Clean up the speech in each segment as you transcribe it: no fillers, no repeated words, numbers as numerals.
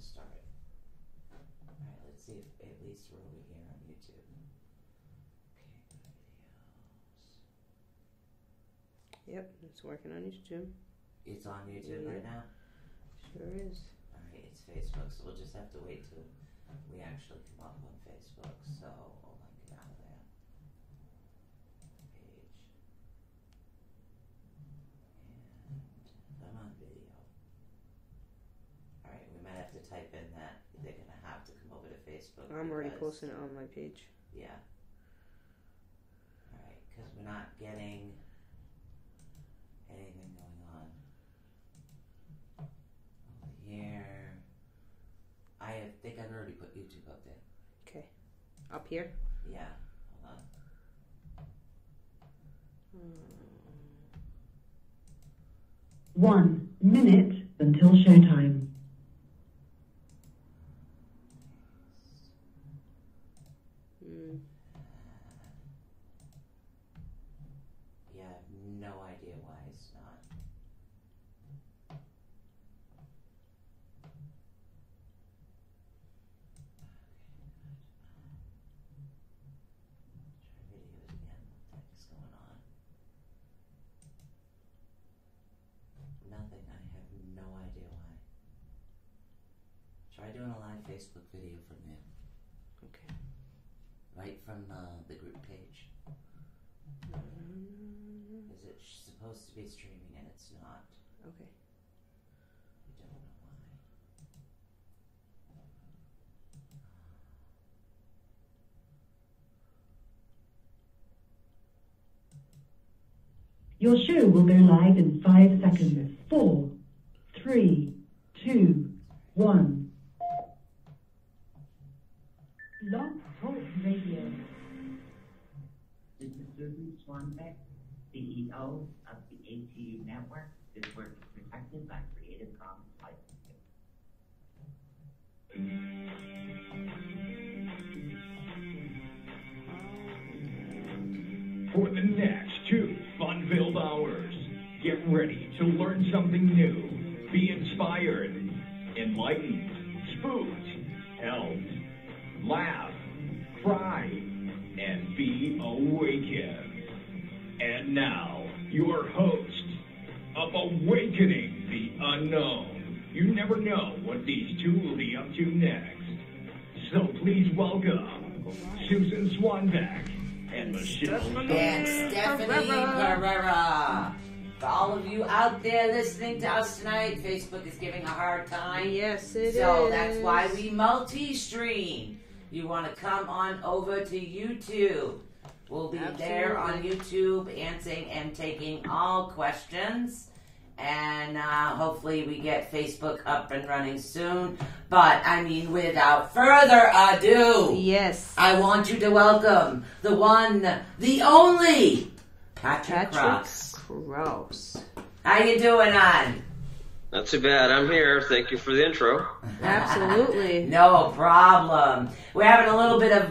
start. Alright, let's see if at least we're over here on YouTube. Okay, videos. Yep, it's working on YouTube. It's on YouTube right now? Sure is. Alright, it's Facebook, so we'll just have to wait till we actually come up on Facebook. So, hold on, get out of there. Page. And I'm on video. Alright, we might have to type in that they're going to have to come over to Facebook. I'm already posting it on my page. Yeah. Alright, because we're not getting anything going on. Over here. I think I've already put YouTube up there. Okay. Up here? Yeah. Hold on. 1 minute until showtime. Yeah, I have no idea why it's not. Try videos again. What the heck is going on? Nothing. I have no idea why. Try doing a live Facebook video from there. Okay. Right from the group page. Is it supposed to be streaming and it's not? Okay. I don't know why. Your show will go live in 5 seconds. 4, 3, 2, 1. Log Talk Radio. This is Susan Swanbeck, CEO of the ATU Network. This work is protected by Creative Commons licensing. For the next 2 fun-filled hours, get ready to learn something new, be inspired, enlightened, spooked, helped, laugh, cry, and be awakened. And now, your host of Awakening the Unknown. You never know what these two will be up to next. So please welcome Susan Swanbeck and Michelle And Stephanie Pereira. For all of you out there listening to us tonight, Facebook is giving a hard time. Yes, it is. So that's why we multi-stream. You want to come on over to YouTube. We'll be there on YouTube answering and taking all questions. And hopefully we get Facebook up and running soon. But, I mean, without further ado, yes, I want you to welcome the one, the only, Patrick Cross. How you doing, hon? Not too bad. I'm here. Thank you for the intro. Absolutely. No problem. We're having a little bit of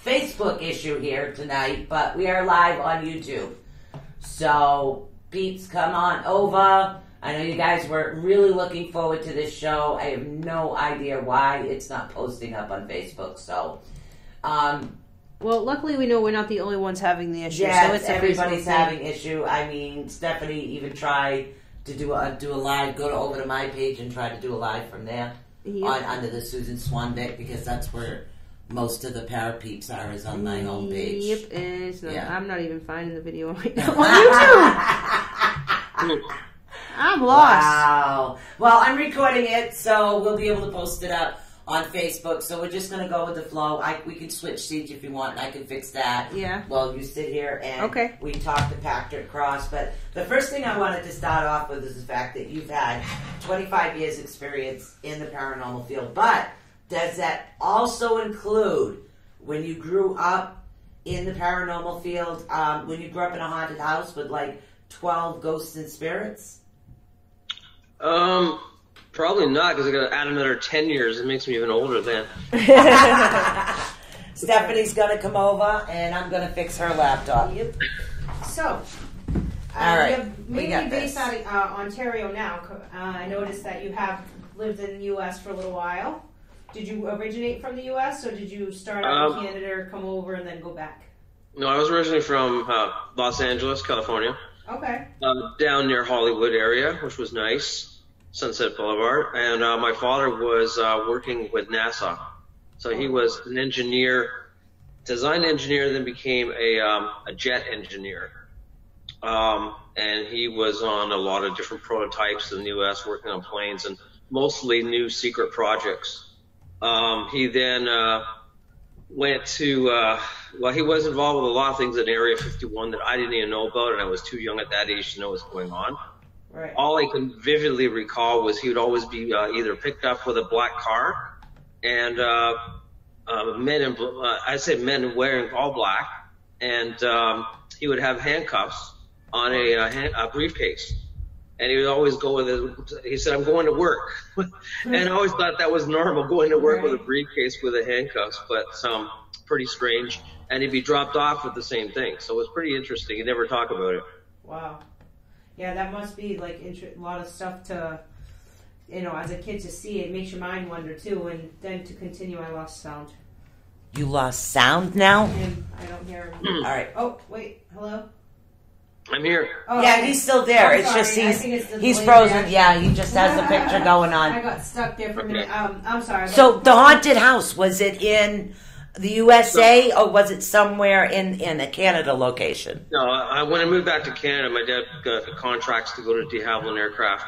Facebook issue here tonight, but we are live on YouTube. So, peeps, come on over. I know you guys were really looking forward to this show. I have no idea why it's not posting up on Facebook. So, well, luckily we know we're not the only ones having the issue. yeah, so it's everybody's having issue. I mean, Stephanie even tried to do a live. Go over to my page and try to do a live from there under the Susan Swanbeck, because that's where most of the Parapeeps are, is on my home page. Yep, and Yeah. I'm not even finding the video right now on YouTube. I'm lost. Wow. Well, I'm recording it, so we'll be able to post it up on Facebook. So we're just going to go with the flow. We can switch seats if you want, and I can fix that. Yeah. Well, you sit here and Okay. we talk to Patrick Cross. But the first thing I wanted to start off with is the fact that you've had 25 years experience in the paranormal field. But does that also include when you grew up in the paranormal field, when you grew up in a haunted house with like 12 ghosts and spirits? Probably not, because I got to add another 10 years. It makes me even older then. Stephanie's going to come over, and I'm going to fix her laptop. Yep. So, All right. you're We got mainly based this. out of Ontario now. I noticed that you have lived in the U.S. for a little while. Did you originate from the U.S. or did you start out in Canada, come over, and then go back? No, I was originally from Los Angeles, California. Okay. Down near Hollywood area, which was nice, Sunset Boulevard. And my father was working with NASA. So he was an engineer, design engineer, then became a jet engineer. And he was on a lot of different prototypes in the U.S., working on planes and mostly new secret projects. He then went to, well, he was involved with a lot of things in Area 51 that I didn't even know about, and I was too young at that age to know what's going on. Right. All I can vividly recall was he would always be either picked up with a black car, and men wearing all black, and he would have handcuffs on a briefcase. And he would always go with it. He said, "I'm going to work." And I always thought that was normal, going to work with a briefcase with the handcuffs, but pretty strange. And he'd be dropped off with the same thing. So it was pretty interesting. He'd never talk about it. Wow. Yeah, that must be like a lot of stuff to, as a kid to see. It makes your mind wonder too. And then to continue, I lost sound. You lost sound now? I don't hear him. All right. Oh, wait. Hello? I'm here. Oh, Yeah, he's still there. It's sorry. just I think it's the he's delay frozen. reaction. Yeah, he just has the picture going I on. got stuck there for a minute. I'm sorry. So the haunted house, was it in the USA or was it somewhere in a Canada location? No, when I moved back to Canada, my dad got the contracts to go to de Havilland Aircraft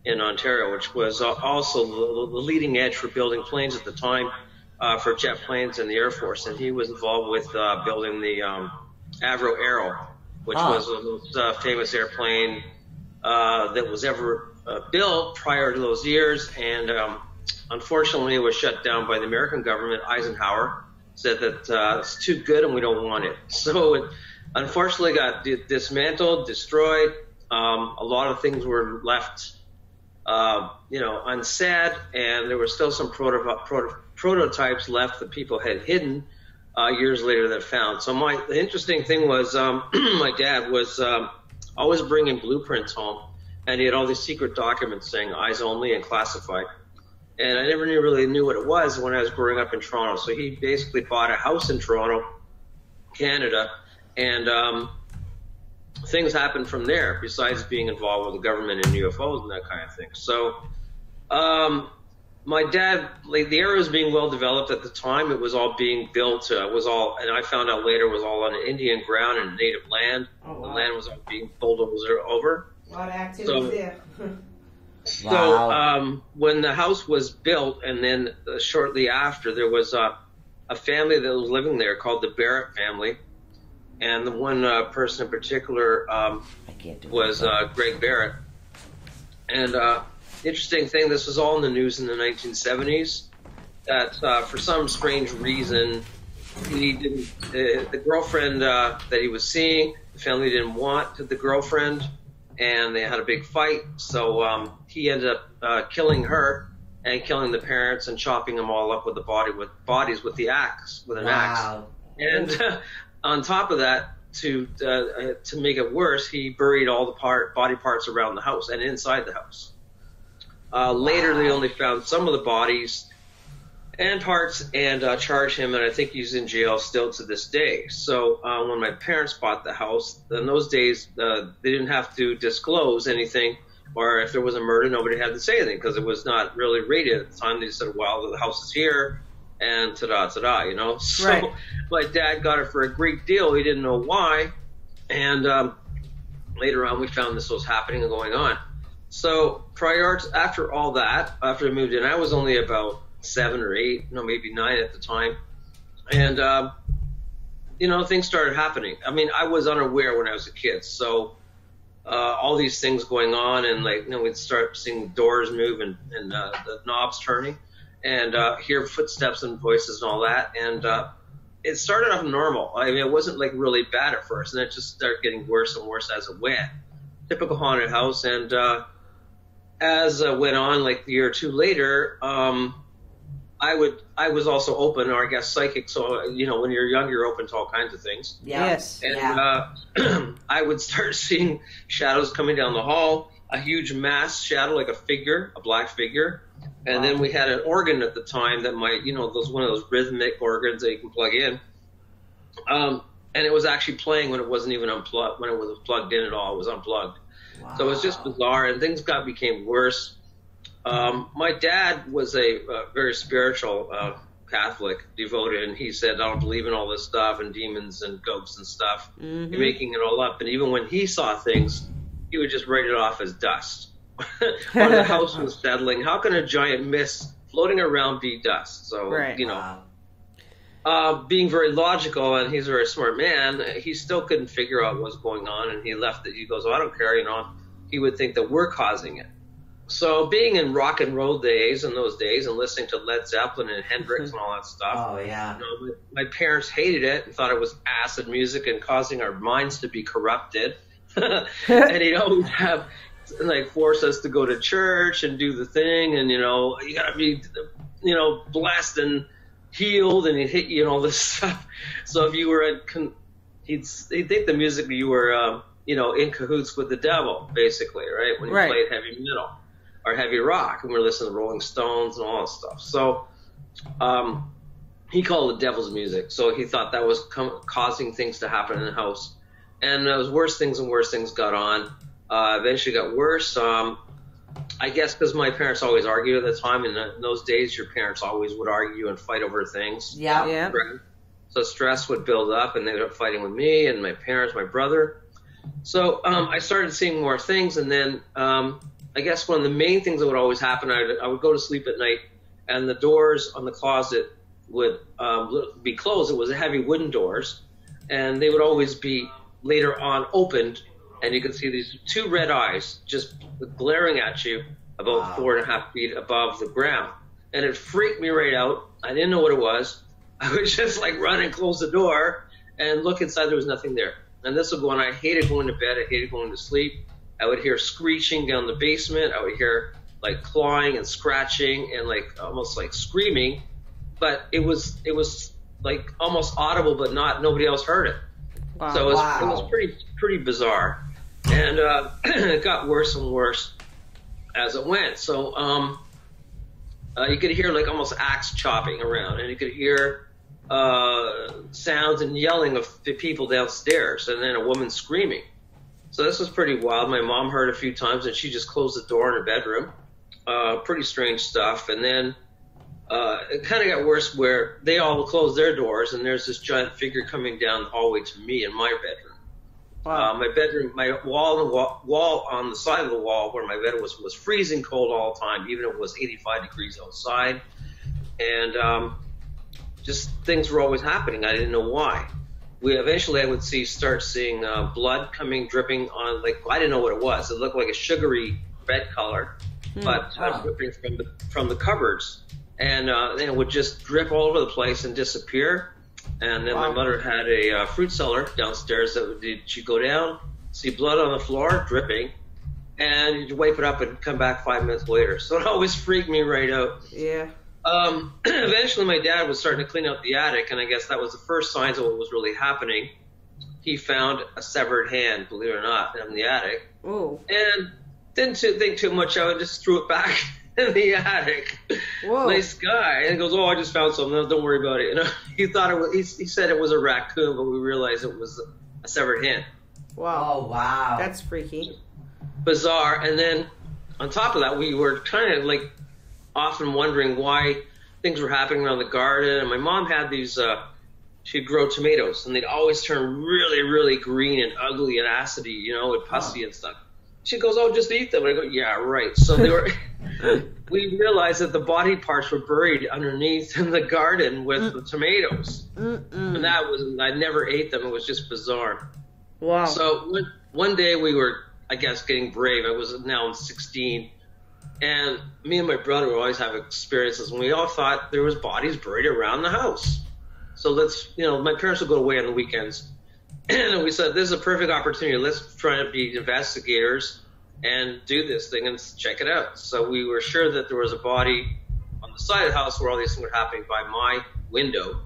in Ontario, which was also the leading edge for building planes at the time for jet planes and the Air Force. And he was involved with building the Avro Aero, which was the most famous airplane that was ever built prior to those years. And unfortunately, it was shut down by the American government. Eisenhower said that it's too good and we don't want it. So it unfortunately got dismantled, destroyed. A lot of things were left, unsaid, and there were still some prototypes left that people had hidden years later that found. So the interesting thing was my dad was always bringing blueprints home, and he had all these secret documents saying eyes only and classified. And I never really knew what it was when I was growing up in Toronto. So he basically bought a house in Toronto, Canada, and things happened from there, besides being involved with the government and UFOs and that kind of thing. So my dad, the area was being well developed at the time. It was all being built. And I found out later, was all on Indian ground and native land. Oh, wow. The land was all being bulldozed over. A lot of activity there. So when the house was built, and then shortly after, there was a family that was living there called the Barrett family. And the one person in particular was Greg Barrett. And interesting thing, this was all in the news in the 1970s, that for some strange reason, he didn't, the girlfriend that he was seeing, the family didn't want the girlfriend, and they had a big fight. So he ended up killing her and killing the parents and chopping them all up with the bodies with an axe. And on top of that, to make it worse, he buried all the body parts around the house and inside the house. Later, they only found some of the bodies and parts and charged him, and I think he's in jail still to this day. So when my parents bought the house, in those days, they didn't have to disclose anything, or if there was a murder, nobody had to say anything because it was not really rated at the time. They just said, well, the house is here, and ta-da, you know. So right. My dad got it for a great deal. He didn't know why, and later on we found this was happening and going on. So after all that, after I moved in, I was only about 7 or 8, no, maybe 9 at the time. And, things started happening. I mean, I was unaware when I was a kid. So all these things going on, and we'd start seeing doors move and the knobs turning, and hear footsteps and voices and all that. And it started off normal. I mean, it wasn't really bad at first, and it just started getting worse and worse as it went. Typical haunted house. And as it went on, a year or two later, I was also open, or I guess psychic. So, when you're young, you're open to all kinds of things. Yeah. Yes. And I would start seeing shadows coming down the hall, a huge mass shadow, like a figure, a black figure, And then we had an organ at the time that might, you know, one of those rhythmic organs that you can plug in. And it was actually playing when it wasn't even unplugged, when it was plugged in at all. It was unplugged. Wow. So it was just bizarre, and things became worse. My dad was a very spiritual Catholic, devoted, and he said, I don't believe in all this stuff and demons and ghosts and stuff. Mm-hmm. You're making it all up. And even when he saw things, he would just write it off as dust. Or the house was settling. How can a giant mist floating around be dust? So, you know, being very logical, and he's a very smart man, he still couldn't figure out what was going on, and he left it. He goes, I don't care, you know. He would think that we're causing it. So being in rock and roll days in those days and listening to Led Zeppelin and Hendrix and all that stuff, you know, my parents hated it and thought it was acid music and causing our minds to be corrupted. And he'd always have, like, force us to go to church and do the thing, and, you know, you gotta be, you know, blessed and healed, and he'd hit you and all this stuff. So if you were he'd think the music you were, you know, in cahoots with the devil, basically, right? When you played heavy metal or heavy rock, and we were listening to Rolling Stones and all that stuff. So he called it devil's music. So he thought that was causing things to happen in the house. And it was worse things and worse things got on. Eventually got worse. I guess because my parents always argued at the time. In those days, your parents always would argue and fight over things. Yeah. So stress would build up, and they were fighting with me and my parents, my brother. So I started seeing more things, and then I guess one of the main things that would always happen, I would go to sleep at night, and the doors on the closet would be closed. It was heavy wooden doors, and they would always be later on opened, and you could see these two red eyes just glaring at you about 4.5 feet above the ground. And it freaked me right out. I didn't know what it was. I would just like run and close the door and look inside. There was nothing there. And this would go on. I hated going to bed. I hated going to sleep. I would hear screeching down the basement. I would hear like clawing and scratching and like almost like screaming. But it was like almost audible, but nobody else heard it. Wow. So it was pretty bizarre. And it got worse and worse as it went. So you could hear like almost axe chopping around, and you could hear sounds and yelling of the people downstairs, and then a woman screaming. So this was pretty wild. My mom heard a few times, and she just closed the door in her bedroom. Pretty strange stuff. And then it kind of got worse where they all closed their doors, and there's this giant figure coming down the hallway to me in my bedroom. Wow. My bedroom, my wall on the side of the wall where my bed was freezing cold all the time, even if it was 85 degrees outside. And just things were always happening. I didn't know why. Eventually I would start seeing blood dripping on, like, I didn't know what it was. It looked like a sugary red color, but dripping from the cupboards. And then it would just drip all over the place and disappear. And then my mother had a fruit cellar downstairs she'd go down, see blood on the floor dripping, and you'd wipe it up and come back 5 minutes later. So it always freaked me right out. Yeah. Eventually my dad was starting to clean out the attic, and I guess that was the first signs of what was really happening. He found a severed hand, believe it or not, in the attic. Ooh. And didn't think too much of it, just threw it back in the attic. Whoa. Nice guy. And he goes, I just found something. Don't worry about it. You know, he thought it was, he said it was a raccoon, but we realized it was a severed hand. Wow. Oh, wow. That's freaky. Bizarre. And then on top of that, we were kind of like often wondering why things were happening around the garden. And my mom had these, she'd grow tomatoes, and they'd always turn really, really green and ugly and acidy, you know, and pussy and stuff. She goes, just eat them. And I go, yeah, right. So they were, we realized that the body parts were buried underneath in the garden with the tomatoes. And I never ate them. It was just bizarre. Wow. So one day we were, I guess, getting brave. Now I'm 16. And me and my brother would always have experiences, and we all thought there was bodies buried around the house. So my parents would go away on the weekends. And we said, this is a perfect opportunity. Let's try to be investigators and do this thing and check it out. So we were sure that there was a body on the side of the house where all these things were happening by my window.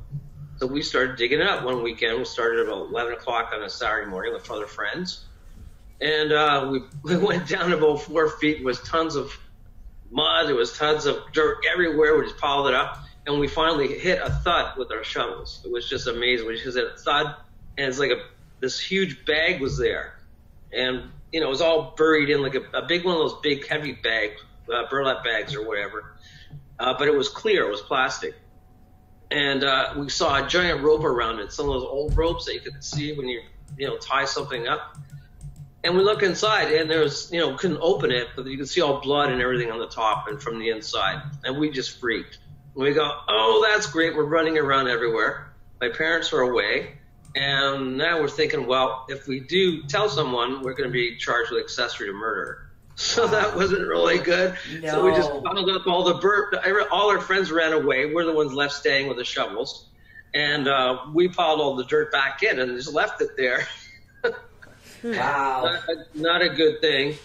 So we started digging it up one weekend. We started about 11 o'clock on a Saturday morning with other friends. And we went down about 4 feet. There was tons of mud. There was tons of dirt everywhere. We just piled it up. And we finally hit a thud with our shovels. It was just amazing. We just hit a thud, and it's like this huge bag was there. And, you know, it was all buried in like a big one of those big heavy bags, burlap bags or whatever. But it was clear. It was plastic. And we saw a giant rope around it, some of those old ropes that you could see when you tie something up. And we look inside, and there's, couldn't open it, but you could see all blood and everything on the top and from the inside. And we just freaked. We go, oh, that's great. We're running around everywhere. My parents are away. And now we're thinking, well, if we do tell someone, we're going to be charged with accessory to murder. So that wasn't really good. No. So we just piled up all the all our friends ran away. We're the ones left staying with the shovels. And we piled all the dirt back in and just left it there. Wow. Not a good thing.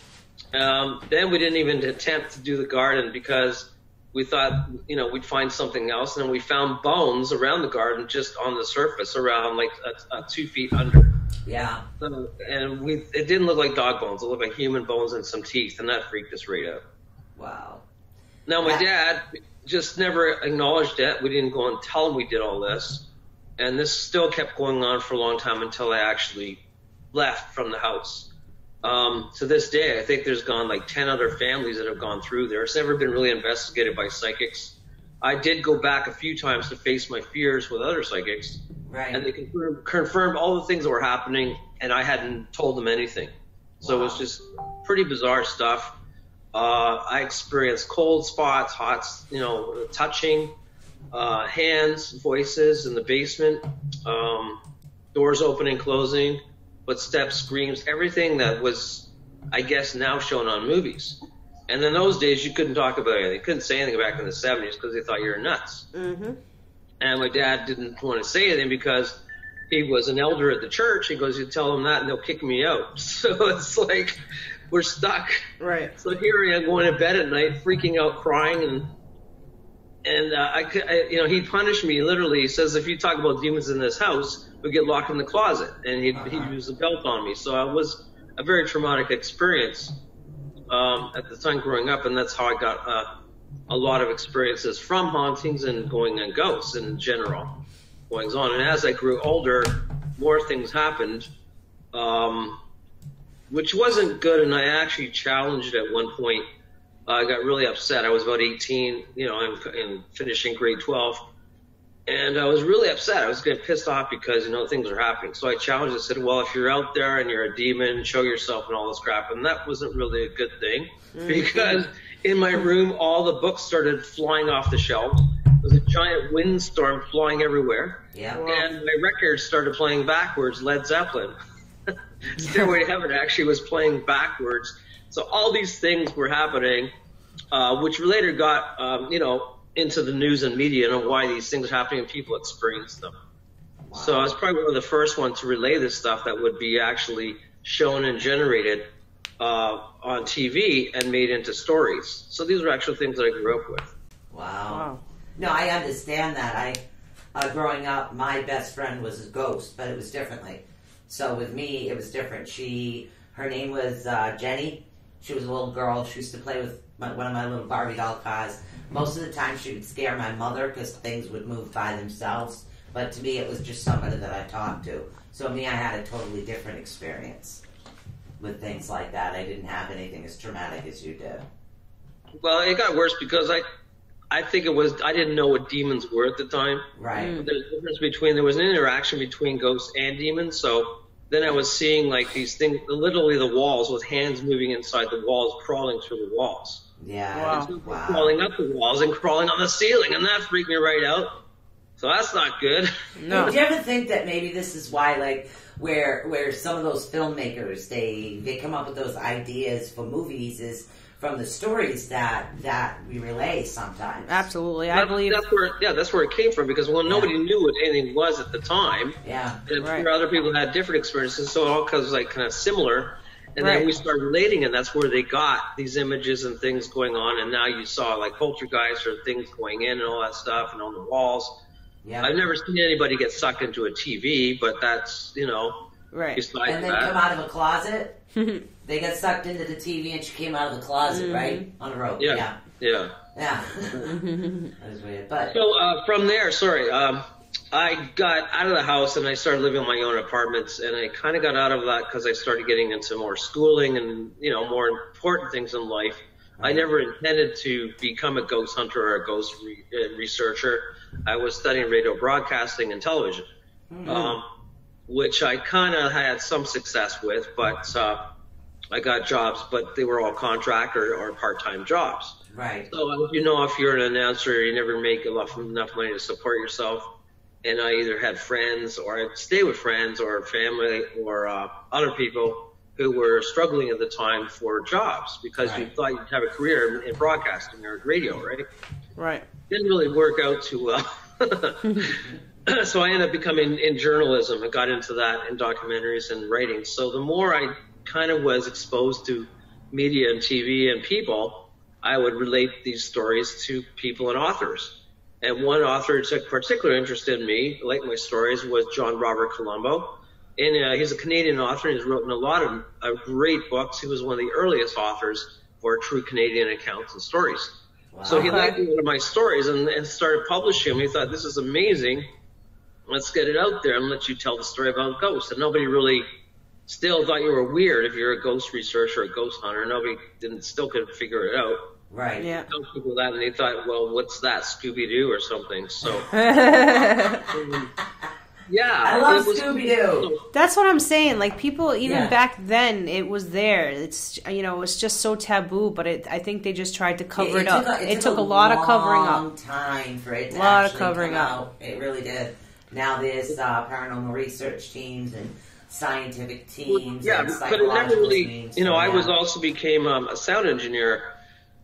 Then we didn't even attempt to do the garden because we thought, we'd find something else. And then we found bones around the garden just on the surface, around like 2 feet under. Yeah. And it didn't look like dog bones. It looked like human bones and some teeth, and that freaked us right out. Wow. Now, my dad just never acknowledged it. We didn't go and tell him we did all this. And this still kept going on for a long time until I actually left from the house. To this day, I think there's gone like 10 other families that have gone through there. It's never been really investigated by psychics. I did go back a few times to face my fears with other psychics. Right. And they confirmed all the things that were happening, and I hadn't told them anything. So It was just pretty bizarre stuff. I experienced cold spots, hot, touching, hands, voices in the basement, doors opening, closing, footsteps, screams, everything that was, I guess, now shown on movies. And in those days, you couldn't talk about anything. You couldn't say anything back in the 70s because they thought you were nuts. Mm-hmm. And my dad didn't want to say anything because he was an elder at the church. He goes, you tell them that and they'll kick me out. So it's like we're stuck. Right. So here I am going to bed at night, freaking out, crying, and he punished me literally. He says, if you talk about demons in this house, we get locked in the closet, and he'd use a belt on me. So it was a very traumatic experience at the time growing up, and that's how I got a lot of experiences from hauntings and going on ghosts in general, goings on. And as I grew older, more things happened, which wasn't good. And I actually challenged it at one point. I got really upset. I was about 18, I'm finishing grade 12. And I was really upset. I was getting pissed off because, things were happening. So I challenged it. I said, well, if you're out there and you're a demon, show yourself and all this crap. And that wasn't really a good thing because in my room, all the books started flying off the shelves. There was a giant windstorm flying everywhere. Yeah. And my records started playing backwards, Led Zeppelin. Stairway to Heaven actually was playing backwards. So all these things were happening, which later got, into the news and media and why these things are happening and people experience them. Wow. So I was probably one of the first ones to relay this stuff that would be actually shown and generated on TV and made into stories. So these were actual things that I grew up with. Wow. No, I understand that. Growing up, my best friend was a ghost, but it was differently. So with me, it was different. Her name was Jenny. She was a little girl. She used to play with one of my little Barbie doll cars. Most of the time, she would scare my mother because things would move by themselves. But to me, it was just somebody that I talked to. So I had a totally different experience with things like that. I didn't have anything as traumatic as you did. Well, it got worse because I think I didn't know what demons were at the time. Right. There's a difference there was an interaction between ghosts and demons. So then I was seeing like these things, literally the walls with hands moving inside the walls, crawling through the walls. Yeah. Wow. Crawling up the walls and crawling on the ceiling, and that freaked me right out. So that's not good. No. Do you ever think that maybe this is why, where some of those filmmakers they come up with those ideas for movies is from the stories that we relay sometimes? Absolutely, I believe that's where it came from because nobody knew what anything was at the time. Yeah. And other people had different experiences, so it all was kind of similar. And then we started relating, and that's where they got these images and things going on. And now you saw poltergeist or things going in and all that stuff and on the walls. Yeah. I've never seen anybody get sucked into a TV, but that's, right. And then come out of a closet. They got sucked into the TV and she came out of the closet, right? On the rope. Yeah. Yeah. Yeah. That was weird. But So from there, I got out of the house and I started living in my own apartments, and I kind of got out of that because I started getting into more schooling and, more important things in life. I never intended to become a ghost hunter or a ghost researcher. I was studying radio broadcasting and television, which I kind of had some success with, but I got jobs, but they were all contract or part-time jobs. right. So, if you're an announcer, you never make enough money to support yourself. And I either had friends, or I'd stay with friends or family or other people who were struggling at the time for jobs because you thought you'd have a career in broadcasting or radio, right? Right. Didn't really work out too well. So I ended up becoming in journalism. I got into that in documentaries and writing. So the more I kind of was exposed to media and TV and people, I would relate these stories to people and authors. And one author who took particular interest in me, like my stories, was John Robert Colombo. And he's a Canadian author, and he's written a lot of great books. He was one of the earliest authors for true Canadian accounts and stories. Wow. So he liked one of my stories and started publishing them. He thought, this is amazing. Let's get it out there and let you tell the story about ghosts. And nobody really still thought you were weird if you're a ghost researcher or a ghost hunter. Nobody still couldn't figure it out. Right. Yeah. Tell people that, and they thought, well, what's that, Scooby-Doo or something? So, yeah. I love Scooby-Doo. That's what I'm saying. Like, people, even Yeah. back then, it was there. It's, it's just so taboo, but I think they just tried to cover it up. It took a lot of covering up. Long time for it to A lot of actually covering come up. out. It really did. Now there's paranormal research teams and scientific teams. Yeah, and but it psychological never really, teams. I So, also became a sound engineer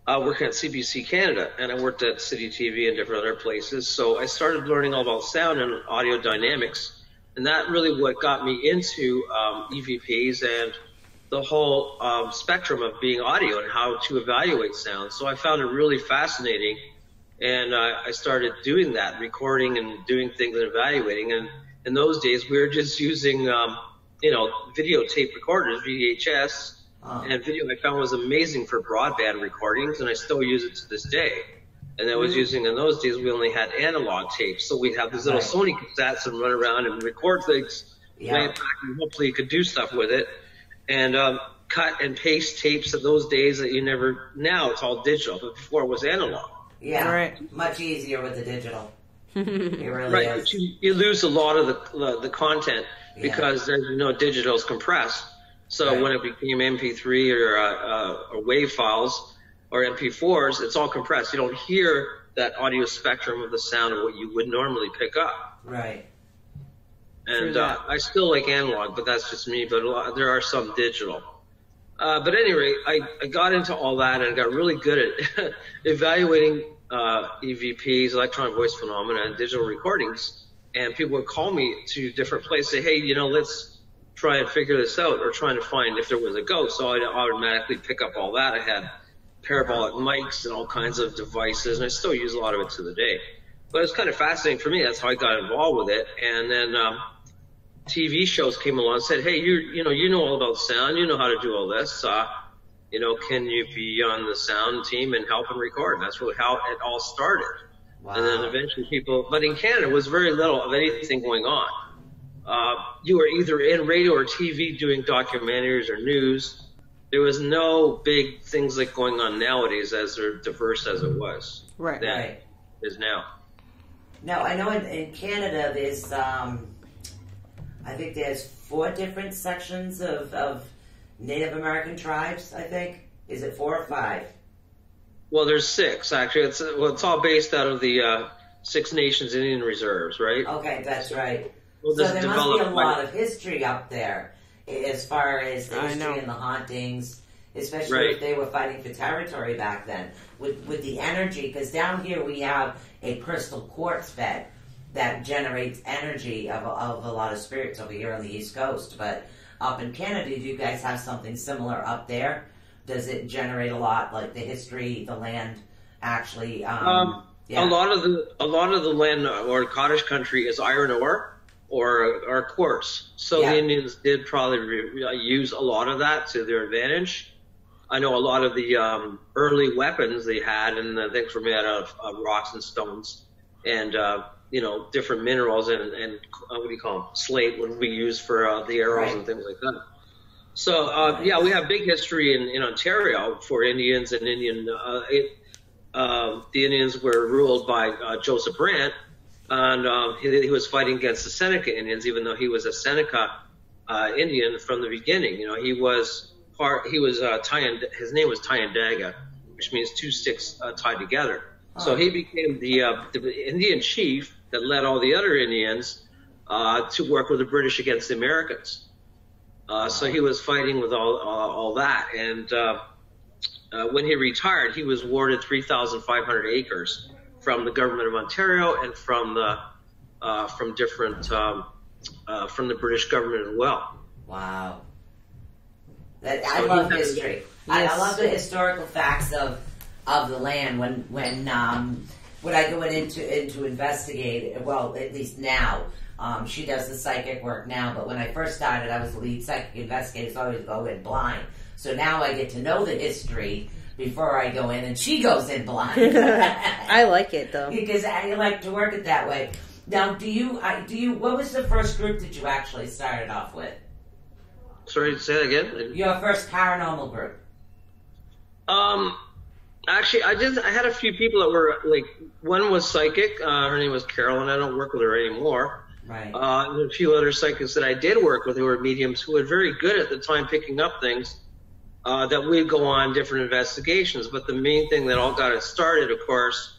working at CBC Canada, and I worked at City TV and different other places. So I started learning all about sound and audio dynamics, and that really what got me into EVPs and the whole spectrum of being audio and how to evaluate sound. So I found it really fascinating, and I started doing that, recording and doing things and evaluating. And in those days, we were just using, videotape recorders, VHS. And video I found was amazing for broadband recordings, and I still use it to this day. And I was using, in those days, we only had analog tapes, so we'd have these little Sony cassettes and run around and record things, play it back, and hopefully you could do stuff with it. And cut and paste tapes of those days that you never, now it's all digital, but before it was analog. Yeah, Right. much easier with the digital. It really Right, is. but you lose a lot of the content because, as you know, digital is compressed. So when it became MP3 or WAV files or MP4s, it's all compressed. You don't hear that audio spectrum of the sound of what you would normally pick up. Right. And I still like analog, but that's just me. But there are some digital. But at any rate, I got into all that and got really good at evaluating EVPs, electronic voice phenomena, and digital recordings. And people would call me to different places, say, hey, let's try and figure this out, or trying to find if there was a ghost. So I'd automatically pick up all that. I had parabolic mics and all kinds of devices, and I still use a lot of it to the day. But it's kind of fascinating for me. That's how I got involved with it. And then TV shows came along and said, hey, you know all about sound. You know how to do all this. Can you be on the sound team and help and record? That's really how it all started. Wow. And then eventually but in Canada, there was very little of anything going on. You were either in radio or TV doing documentaries or news. There was no big things like going on nowadays as diverse as it was. Right. Then Right. is now. Now, I know in Canada there's, I think there's 4 different sections of Native American tribes, I think. Is it 4 or 5? Well, there's 6, actually. It's all based out of the 6 Nations Indian Reserves, right? Okay, that's right. Well, So this there must be a developed lot of history up there as far as the I history know. and the hauntings, especially Right. if they were fighting for territory back then. With the energy, because down here we have a crystal quartz bed that generates energy of a lot of spirits over here on the East Coast. But up in Canada, do you guys have something similar up there? Does it generate a lot, like the history, the land actually? A lot of the land or cottage country is iron ore or quartz. So the Indians did probably use a lot of that to their advantage. I know a lot of the early weapons they had, and things were made out of rocks and stones, and different minerals, and what do you call them? Slate would be used for the arrows and things like that. So we have big history in Ontario for Indians and Indian. The Indians were ruled by Joseph Brant, and he was fighting against the Seneca Indians, even though he was a Seneca Indian from the beginning. He was his name was Tyandaga, which means two sticks tied together. So he became the Indian chief that led all the other Indians to work with the British against the Americans. So he was fighting with all that, and when he retired, he was awarded 3,500 acres from the government of Ontario and from the British government as well. Wow. I love history. Yes. I love the historical facts of the land. When I go into investigate, well, at least now, she does the psychic work now, but when I first started, I was the lead psychic investigator, so I always go in blind. So now I get to know the history before I go in, and she goes in blind. I like it, though. Because I like to work it that way. Now, what was the first group that you actually started off with? Sorry, say that again? Your first paranormal group. Actually, I had a few people that were, like, one was psychic. Her name was Carol, and I don't work with her anymore. Right. And a few other psychics that I did work with who were mediums who were very good at the time picking up things that we'd go on different investigations. But the main thing that all got us started, of course,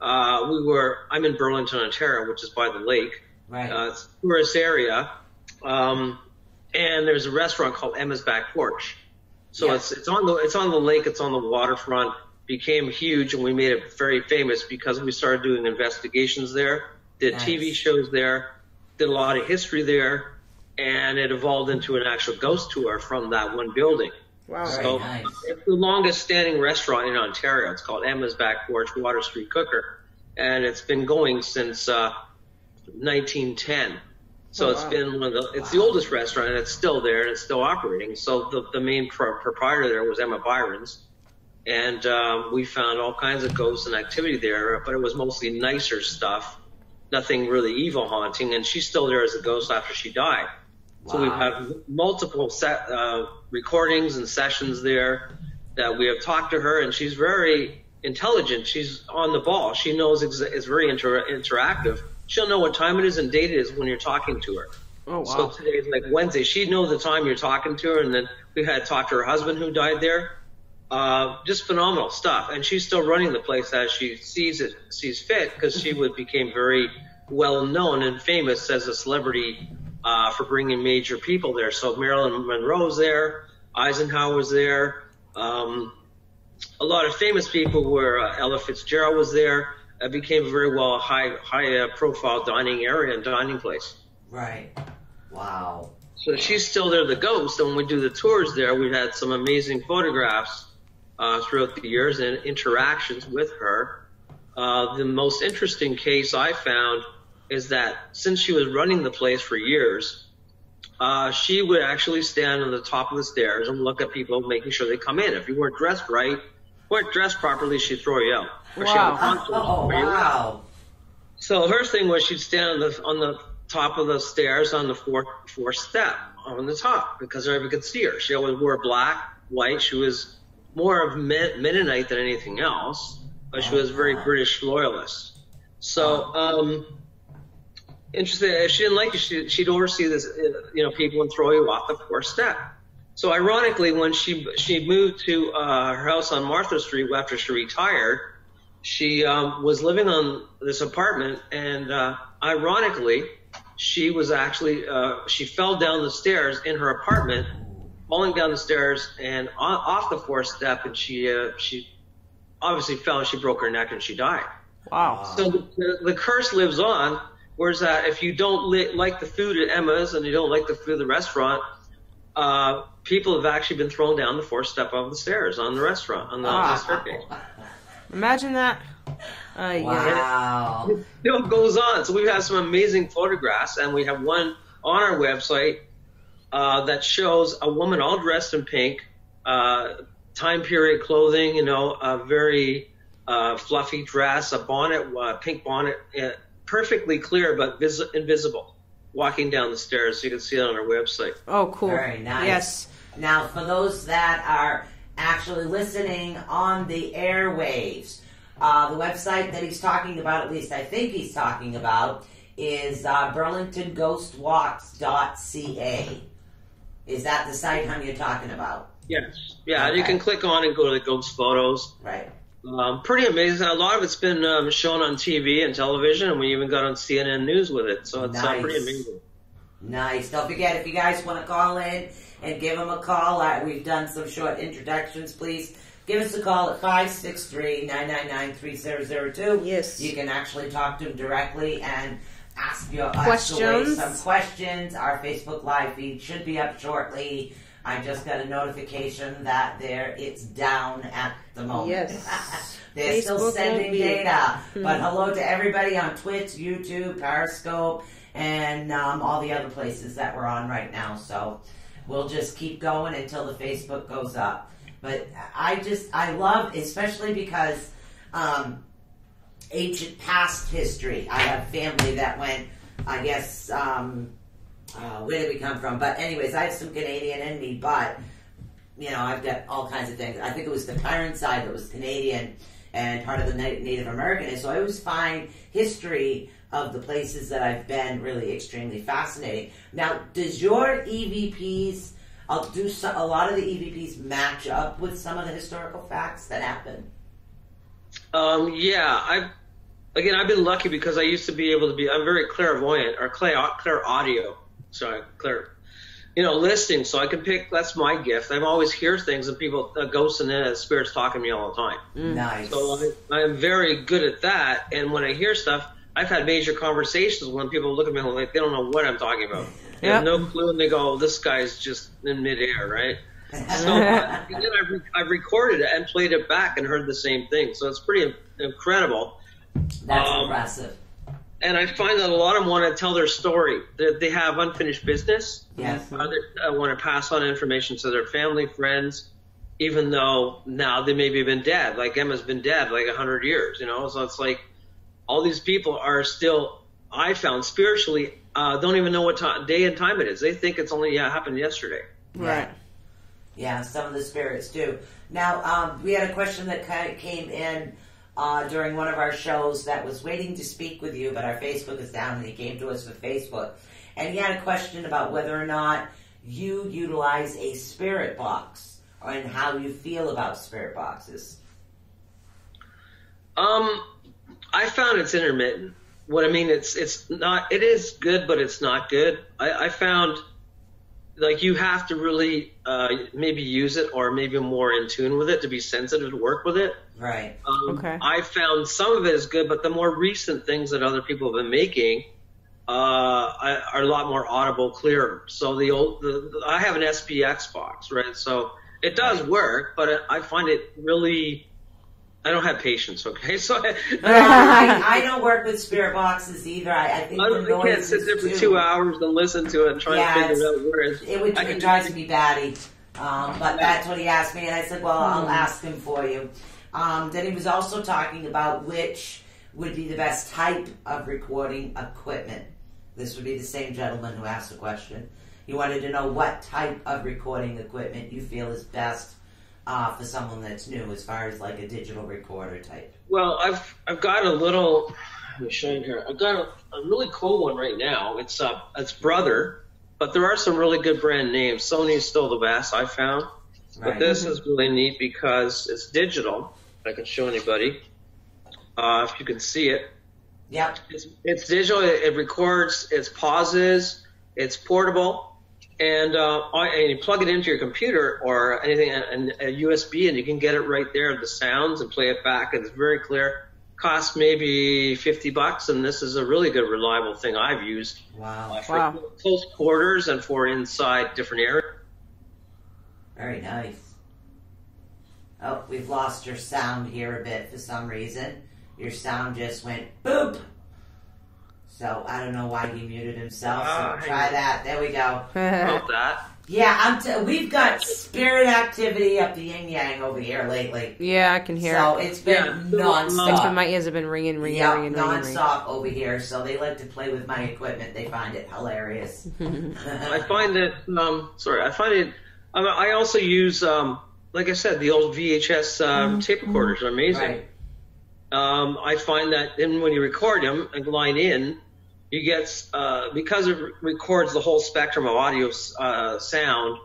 I'm in Burlington, Ontario, which is by the lake. Right. It's a tourist area. And there's a restaurant called Emma's Back Porch. So it's on the lake, it's on the waterfront, became huge, and we made it very famous because we started doing investigations there, did TV shows there, did a lot of history there, and it evolved into an actual ghost tour from that one building. Wow. So it's the longest standing restaurant in Ontario. It's called Emma's Back Porch Water Street Cooker, and it's been going since 1910. So it's been it's the oldest restaurant, and it's still there, and it's still operating. So the main proprietor there was Emma Byron's, and we found all kinds of ghosts and activity there, but it was mostly nicer stuff, nothing really evil haunting, and she's still there as a ghost after she died. Wow. So we've had multiple recordings and sessions there that we have talked to her, and she's very intelligent. She's on the ball. She knows it's very interactive. She'll know what time it is and date it is when you're talking to her. Oh, wow. So today is like Wednesday. She knows the time you're talking to her, and then we had talked to her husband who died there. Just phenomenal stuff. And she's still running the place as she sees fit, because she became very well known and famous as a celebrity for bringing major people there. So Marilyn Monroe's there, Eisenhower was there, a lot of famous people were, Ella Fitzgerald was there. It became a very high profile dining area and dining place. Right. Wow. So she's still there, the ghost. And when we do the tours there, we've had some amazing photographs throughout the years and interactions with her. The most interesting case I found is that since she was running the place for years, she would actually stand on the top of the stairs and look at people, making sure they come in. If you weren't dressed right, weren't dressed properly, she'd throw you out. Wow. So her thing was she'd stand on the top of the stairs on the fourth step on the top because everybody could see her. She always wore black, white. She was more of Mennonite than anything else, but she was very British loyalist. So, interesting. If she didn't like you, she'd oversee this, people and throw you off the fourth step. So ironically, when she moved to her house on Martha Street after she retired, she was living on this apartment, and ironically, she was actually she fell down the stairs in her apartment, falling down the stairs and off the fourth step, and she obviously fell and she broke her neck and she died. Wow. So the curse lives on. Whereas if you don't like the food at Emma's and you don't like the food at the restaurant, people have actually been thrown down the fourth step of the stairs on the restaurant, on the staircase. Imagine that. Wow. It still goes on. So we've had some amazing photographs, and we have one on our website that shows a woman all dressed in pink time period clothing, you know, a very fluffy dress, a bonnet, pink bonnet, perfectly clear but invisible, walking down the stairs. You can see it on our website. Oh, cool. Very nice. Yes. Now, for those that are actually listening on the airwaves, the website that he's talking about, at least I think he's talking about, is burlingtonghostwalks.ca. Is that the site, hon, you're talking about? Yes. Yeah, Okay. you can click on and go to the ghost photos. Right. Pretty amazing. A lot of it's been shown on TV and television, and we even got on CNN News with it. So it's Nice. pretty amazing. Nice. Don't forget, if you guys want to call in and give them a call, we've done some short introductions, please. Give us a call at 563-999-3002. Yes. You can actually talk to them directly and ask away Questions. some questions. Our Facebook Live feed should be up shortly. I just got a notification that it's down at the moment. Yes. They're still Facebook sending won't be. data. But hello to everybody on Twitch, YouTube, Periscope, and all the other places that we're on right now. So we'll just keep going until the Facebook goes up. But I love, especially because ancient past history. I have family that went, I guess, where did we come from? But anyways, I have some Canadian in me, but, you know, I've got all kinds of things. I think it was the parent side that was Canadian and part of the Native American. And so I always find history of the places that I've been really extremely fascinating. Now, does your EVPs, a lot of the EVPs match up with some of the historical facts that happened? Yeah, I've been lucky because I used to be able to be, I'm very clairvoyant, or clear audio. Sorry, clear, listening. So I can pick, that's my gift. I always hear things and people, ghosts and spirits talking to me all the time. Nice. So I'm very good at that. And when I hear stuff, I've had major conversations when people look at me like they don't know what I'm talking about. They have no clue, and they go, this guy's just in midair, right? So and then I've recorded it and played it back and heard the same thing. So it's pretty incredible. That's impressive. And I find that a lot of them want to tell their story. They have unfinished business. Yes. They want to pass on information to their family, friends, even though now they maybe have been dead. Like Emma's been dead like 100 years, So it's like all these people are still, I found spiritually, don't even know what day and time it is. They think it's only happened yesterday. Right. Yeah, some of the spirits do. Now, we had a question that kind of came in during one of our shows that was waiting to speak with you, but our Facebook is down, and he came to us for Facebook. And he had a question about whether or not you utilize a spirit box and how you feel about spirit boxes. I found it's intermittent. What I mean, it's not, it is good, but it's not good. I found like you have to really maybe use it or maybe more in tune with it to be sensitive to work with it. Right. Okay. I found some of it is good, but the more recent things that other people have been making are a lot more audible, clearer. So I have an SPX box, right? So it does work, but I find it really, I don't have patience, okay? So I don't work with spirit boxes either. I think the noise can't sit there for 2 hours and listen to it and try to figure out where it drives me batty. But that's what he asked me, and I said, well, I'll ask him for you. Then he was also talking about which would be the best type of recording equipment. This would be the same gentleman who asked the question. He wanted to know what type of recording equipment you feel is best for someone that's new, as far as like a digital recorder type. Well, I've got a little. Let me show you here. I've got a really cool one right now. It's Brother, but there are some really good brand names. Sony's still the best I found, but this is really neat because it's digital. I can show anybody if you can see it. Yeah, it's digital. It records. It's pauses. It's portable. And you plug it into your computer or anything, and a USB, and you can get it right there, the sounds, and play it back. And it's very clear. Costs maybe $50, and this is a really good, reliable thing I've used. Wow. For close quarters and for inside different areas. Very nice. Oh, we've lost your sound here a bit for some reason. Your sound just went boop. So I don't know why he muted himself. So try that. There we go. About that. Yeah, we've got spirit activity up the yin yang over here lately. Yeah, I can hear So it. it's been nonstop. My ears have been ringing. Nonstop over here. So they like to play with my equipment. They find it hilarious. I find that. I find it. I also use, like I said, the old VHS tape recorders are amazing. Right. I find that then when you record them and line in, you get because it records the whole spectrum of audio sound,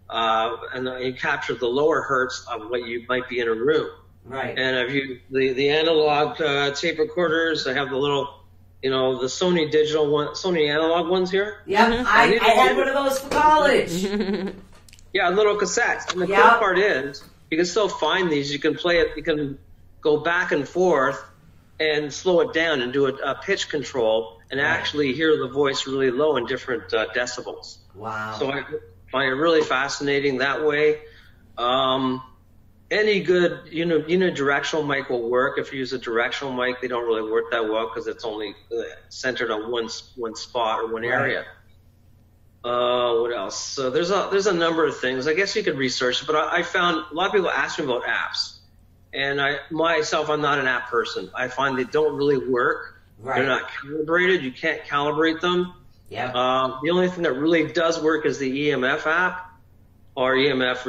and you capture the lower hertz of what you might be in a room. Right. And if you the analog tape recorders, they have the little, the Sony digital one, Sony analog ones here. Yep, I had one of those for college. Yeah, little cassettes. And the cool part is you can still find these. You can play it. You can go back and forth and slow it down and do a pitch control and actually hear the voice really low in different decibels. Wow. So I find it really fascinating that way. Any good unidirectional mic will work. If you use a directional mic, they don't really work that well because it's only centered on one spot or one area. What else? So there's a number of things. I guess you could research, but I found a lot of people ask me about apps. And I'm not an app person. I find they don't really work. Right. They're not calibrated. You can't calibrate them. Yeah. The only thing that really does work is the EMF app or EMF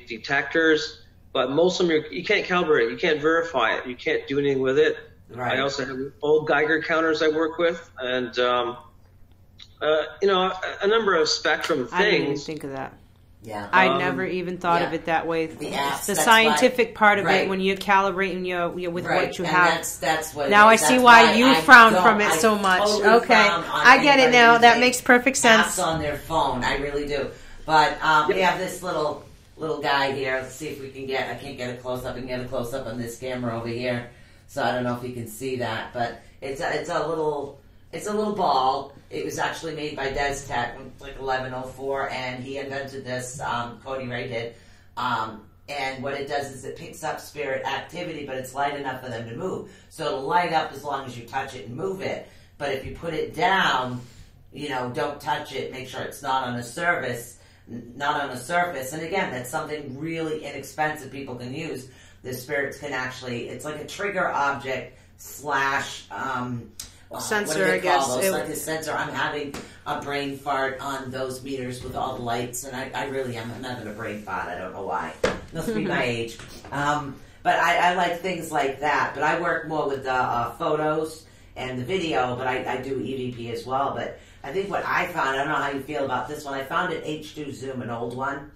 detectors. But most of them you can't calibrate it. You can't verify it. You can't do anything with it. Right. I also have old Geiger counters I work with, and a number of spectrum things. I didn't even think of that. Yeah. I never even thought of it that way. The apps, the scientific part of right. it when you're calibrating you're with right. what you and have. That's what. Now I see why you frown from it I so much. totally Okay, frown on I get it anybody now. That using makes perfect sense. Apps on their phone, I really do. But we have this little guy here. Let's see if we can get. I can't get a close up. I can get a close up on this camera over here. So I don't know if you can see that, but it's a little ball. It was actually made by Des Tech, like 1104, and he invented this. Cody Ray did. And what it does is it picks up spirit activity, but it's light enough for them to move. So it'll light up as long as you touch it and move it. But if you put it down, don't touch it. Make sure it's not on a surface. And again, that's something really inexpensive people can use. The spirits can actually. It's like a trigger object / sensor, I guess. It's like a sensor. I'm having a brain fart on those meters with all the lights, and I really am. I'm having a brain fart. I don't know why. Must be my age. But I like things like that. But I work more with the photos and the video, but I do EVP as well. But I think what I found, I don't know how you feel about this one, I found an H2 Zoom, an old one,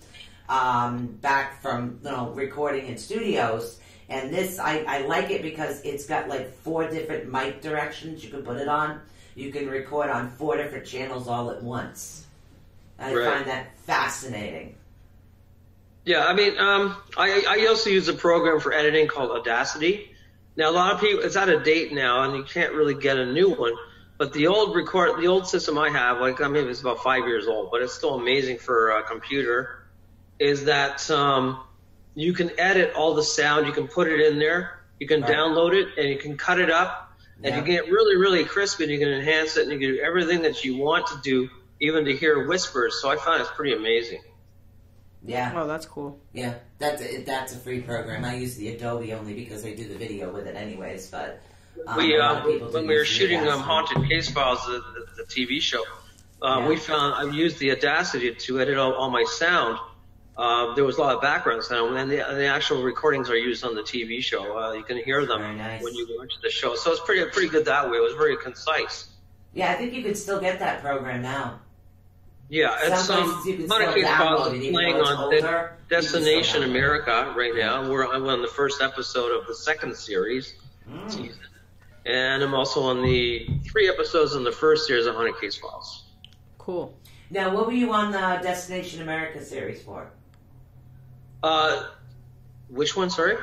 back from recording in studios. And this, I like it because it's got like 4 different mic directions you can put it on. You can record on 4 different channels all at once. I find that fascinating. Yeah, I mean, I also use a program for editing called Audacity. Now, a lot of people, it's out of date now, and you can't really get a new one. But the old system I have, it's about 5 years old, but it's still amazing for a computer, is that you can edit all the sound. You can put it in there. You can download it, and you can cut it up, and you get really, really crisp, and you can enhance it, and you can do everything that you want to do, even to hear whispers. So I find it's pretty amazing. Yeah. Oh, that's cool. Yeah, that's a free program. I use the Adobe only because I do the video with it anyways. But when we were shooting Haunted Case Files, the TV show, we found I used the Audacity to edit all my sound. There was a lot of background sound, and the actual recordings are used on the TV show. You can hear them when you watch the show. So it's pretty good that way. It was very concise. Yeah, I think you could still get that program now. Yeah, it's Haunted Case Files is playing on Destination America right now. I'm on the first episode of the 2nd series season, and I'm also on the 3 episodes in the first series of Haunted Case Files. Cool. Now, what were you on the Destination America series for? Which one? Sorry.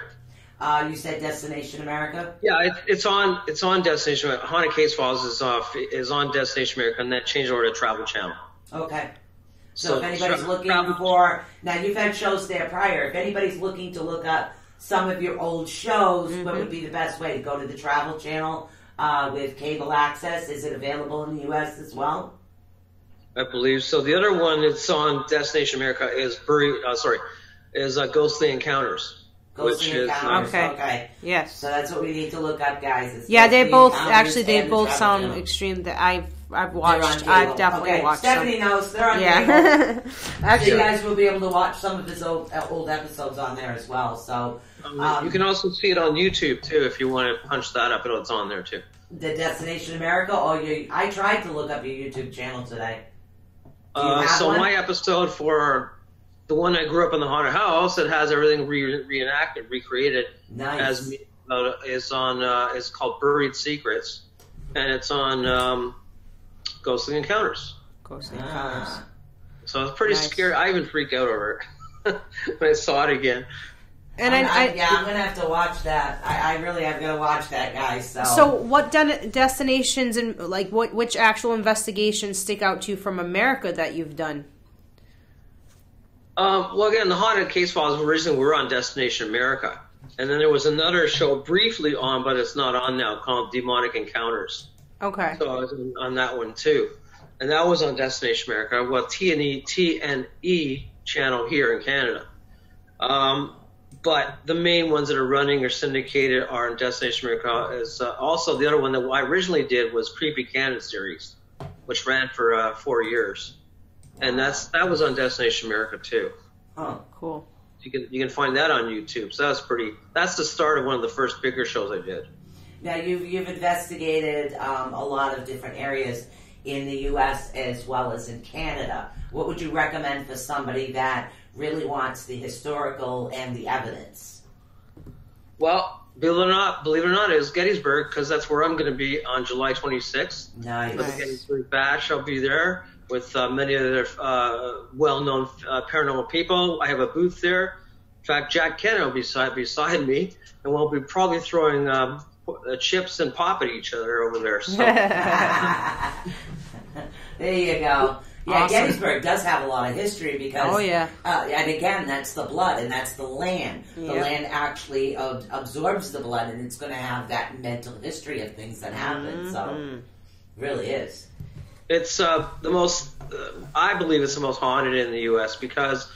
You said Destination America. Yeah, it's on Destination America. Haunted Case Files is on Destination America, and that changed over to Travel Channel. Okay. So if anybody's looking for... Now, you've had shows there prior. If anybody's looking to look up some of your old shows, what would be the best way? To go to the Travel Channel with cable access? Is it available in the U.S. as well? I believe so. The other one that's on Destination America is Ghostly Encounters. Ghostly Encounters. Okay. Okay. Yes. So that's what we need to look up, guys. Is Yeah, they Ghostly both Encounters they and both the sound Travel Channel. extreme. That I've They're watched. on I've cable. definitely Okay, watched Stephanie them. knows they're on cable. Yeah. So you Actually, guys will be able to watch some of his old episodes on there as well. So You can also see it on YouTube too if you want to punch that up. It's on there too. the Destination America. I tried to look up your YouTube channel today. Do you have So one? my episode for the one I grew up in the haunted house, it has everything reenacted, recreated. Nice. As me, is on. It's called Buried Secrets, and it's on Ghostly Encounters. Ghostly Encounters. Ah. So I was pretty Nice. scared. I even freaked out over it when I saw it again. And I'm gonna have to watch that. I really am gonna watch that, guys. So what destinations and like which actual investigations stick out to you from America that you've done? Well, again, the Haunted Case Files originally were on Destination America. And then there was another show briefly on, but it's not on now, called Demonic Encounters. Okay. So I was on that one too. And that was on Destination America, well, TNE channel here in Canada. But the main ones that are running or syndicated are on Destination America. Is also the other one that I originally did was Creepy Canada series, which ran for 4 years. And that was on Destination America too. Huh. Cool. You can find that on YouTube. So that's the start of one of the first bigger shows I did. Now you've investigated a lot of different areas in the U.S. as well as in Canada. What would you recommend for somebody that really wants the historical and the evidence? Well, believe it or not, it's Gettysburg, because that's where I'm going to be on July 26th. Nice. For the Gettysburg Bash, I'll be there with many other well-known paranormal people. I have a booth there. In fact, Jack Kennedy will be beside me, and we'll be probably throwing chips and pop at each other over there. So. There you go. Yeah, Awesome. Gettysburg does have a lot of history because, Oh, yeah. and again, that's the blood and that's the land. The Yep. land actually absorbs the blood, and it's going to have that mental history of things that happen. So, really is. It's the most, I believe it's the most haunted in the U.S. because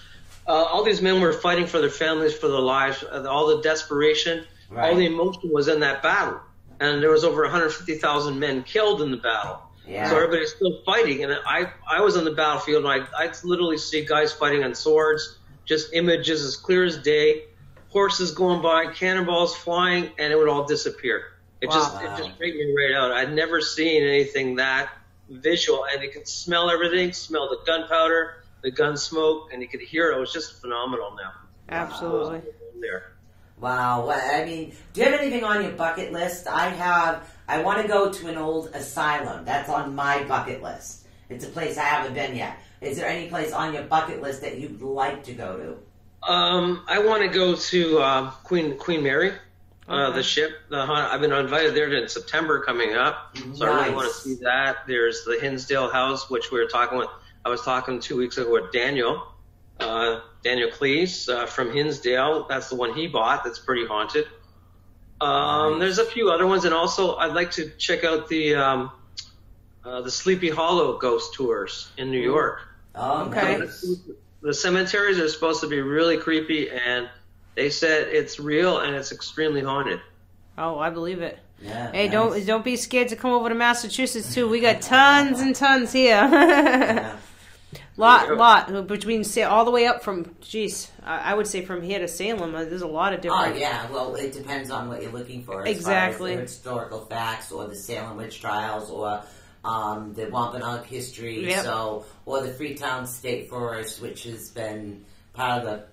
all these men were fighting for their families, for their lives, all the desperation, all the emotion was in that battle. And there was over 150,000 men killed in the battle. Yeah. So everybody's still fighting. And I was on the battlefield, and I literally see guys fighting on swords, just images as clear as day, horses going by, cannonballs flying, and it would all disappear. It just freaked me right out. I'd never seen anything that visual, and you could smell everything, smell the gunpowder, the gun smoke, and you could hear it. It was just phenomenal now. Absolutely. There. Wow. Well, I mean, do you have anything on your bucket list? I want to go to an old asylum. That's on my bucket list. It's a place I haven't been yet. Is there any place on your bucket list that you'd like to go to? I want to go to Queen Mary, the ship. I've been invited there in September coming up, so I really want to see that. There's the Hinsdale House, which I was talking 2 weeks ago with Daniel Cleese from Hinsdale. That's the one he bought. That's pretty haunted. There's a few other ones, and also I'd like to check out the Sleepy Hollow ghost tours in New York. Oh, Okay. nice. The cemeteries are supposed to be really creepy, and they said it's real and it's extremely haunted. Oh, I believe it. Yeah, Hey, nice. don't be scared to come over to Massachusetts too. We got tons and tons here. Yeah. lot between all the way up from. I would say from here to Salem. There's a lot of different. Oh, yeah. Well, it depends on what you're looking for. As Exactly. far as the historical facts or the Salem witch trials or the Wampanoag history. Yep. So, or the Freetown State Forest, which has been part of the,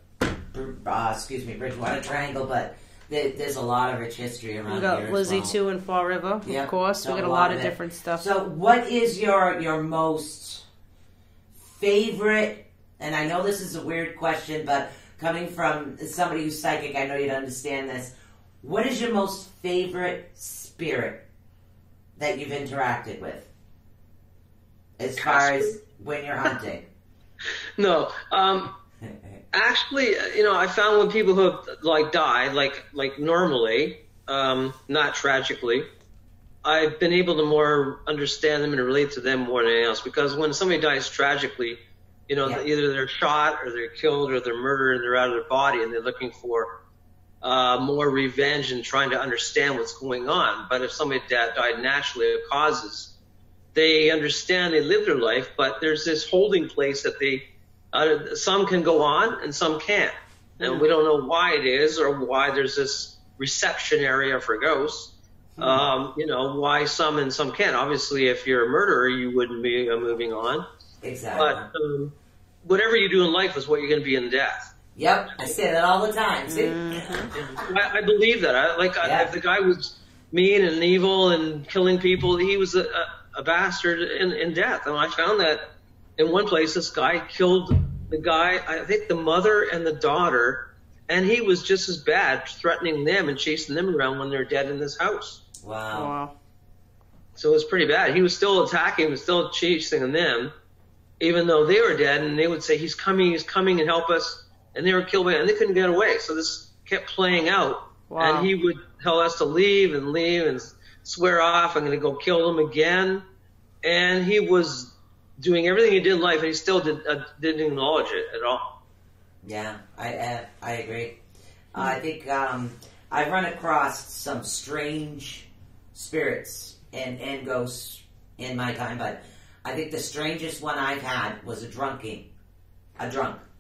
Bridgewater Triangle, but there's a lot of rich history around We here got as Lizzie well. too in Fall River, Yep. of course. We So got a lot of it. different stuff. So, what is your most favorite? And I know this is a weird question, but coming from somebody who's psychic, I know you'd understand this. What is your most favorite spirit that you've interacted with, as far as when you're hunting? No, actually, I found when people who have died, like normally, not tragically, I've been able to more understand them and relate to them more than anything else. Because when somebody dies tragically, you know, either they're shot or they're killed or they're murdered and they're out of their body and they're looking for more revenge and trying to understand what's going on. But if somebody died naturally of causes, they understand, they live their life, but there's this holding place that they, some can go on and some can't. And we don't know why it is or why there's this reception area for ghosts. You know, why some and some can't. Obviously, if you're a murderer, you wouldn't be moving on. Exactly. But whatever you do in life is what you're going to be in death. Yep, I say that all the time. See? I believe that. If the guy was mean and evil and killing people, he was a bastard in death. And I found that in one place, this guy killed the guy, I think the mother and the daughter, and he was just as bad, threatening them and chasing them around when they're dead in this house. Wow. So it was pretty bad. He was still attacking, was still chasing them, even though they were dead, and they would say, he's coming and help us. And they were killed by, and they couldn't get away. So this kept playing out. Wow. And he would tell us to leave and swear off, I'm going to go kill them again. And he was doing everything he did in life, and he still didn't acknowledge it at all. Yeah, I agree. I think I've run across some strange spirits and ghosts in my time, but I think the strangest one I've had was a drunk,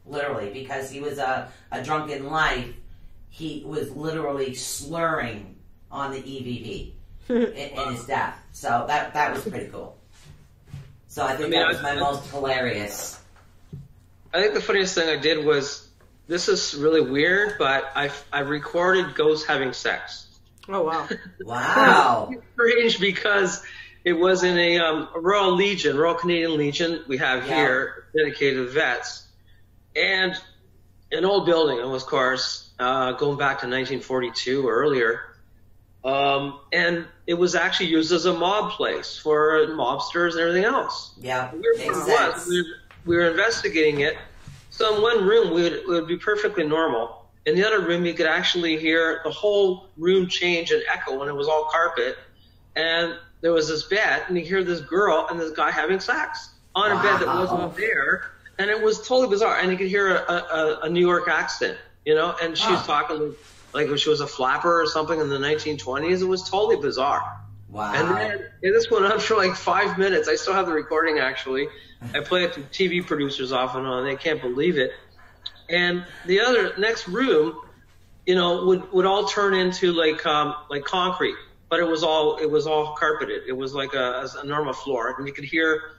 literally, because he was a drunk in life. He was literally slurring on the EVP in his death. So that was pretty cool. So I think that was my most hilarious. I think the funniest thing I did was, this is really weird, but I recorded ghosts having sex. Oh, wow. Wow. It's strange because it was in a Royal Canadian Legion we have here, dedicated to vets. And an old building, of course, going back to 1942 or earlier. And it was actually used as a mob place for mobsters and everything else. Yeah, makes sense. We were investigating it. So in one room, it would be perfectly normal. In the other room, you could actually hear the whole room change and echo when it was all carpet. And there was this bed, and you hear this girl and this guy having sex on a bed that wasn't there. And it was totally bizarre. And you could hear a New York accent, you know, and she was talking like if she was a flapper or something in the 1920s. It was totally bizarre. Wow. And then this went on for like 5 minutes. I still have the recording, actually. I play it to TV producers off and on. They can't believe it. And the next room, you know, would all turn into like concrete, but it was all carpeted. It was like a normal floor, and you could hear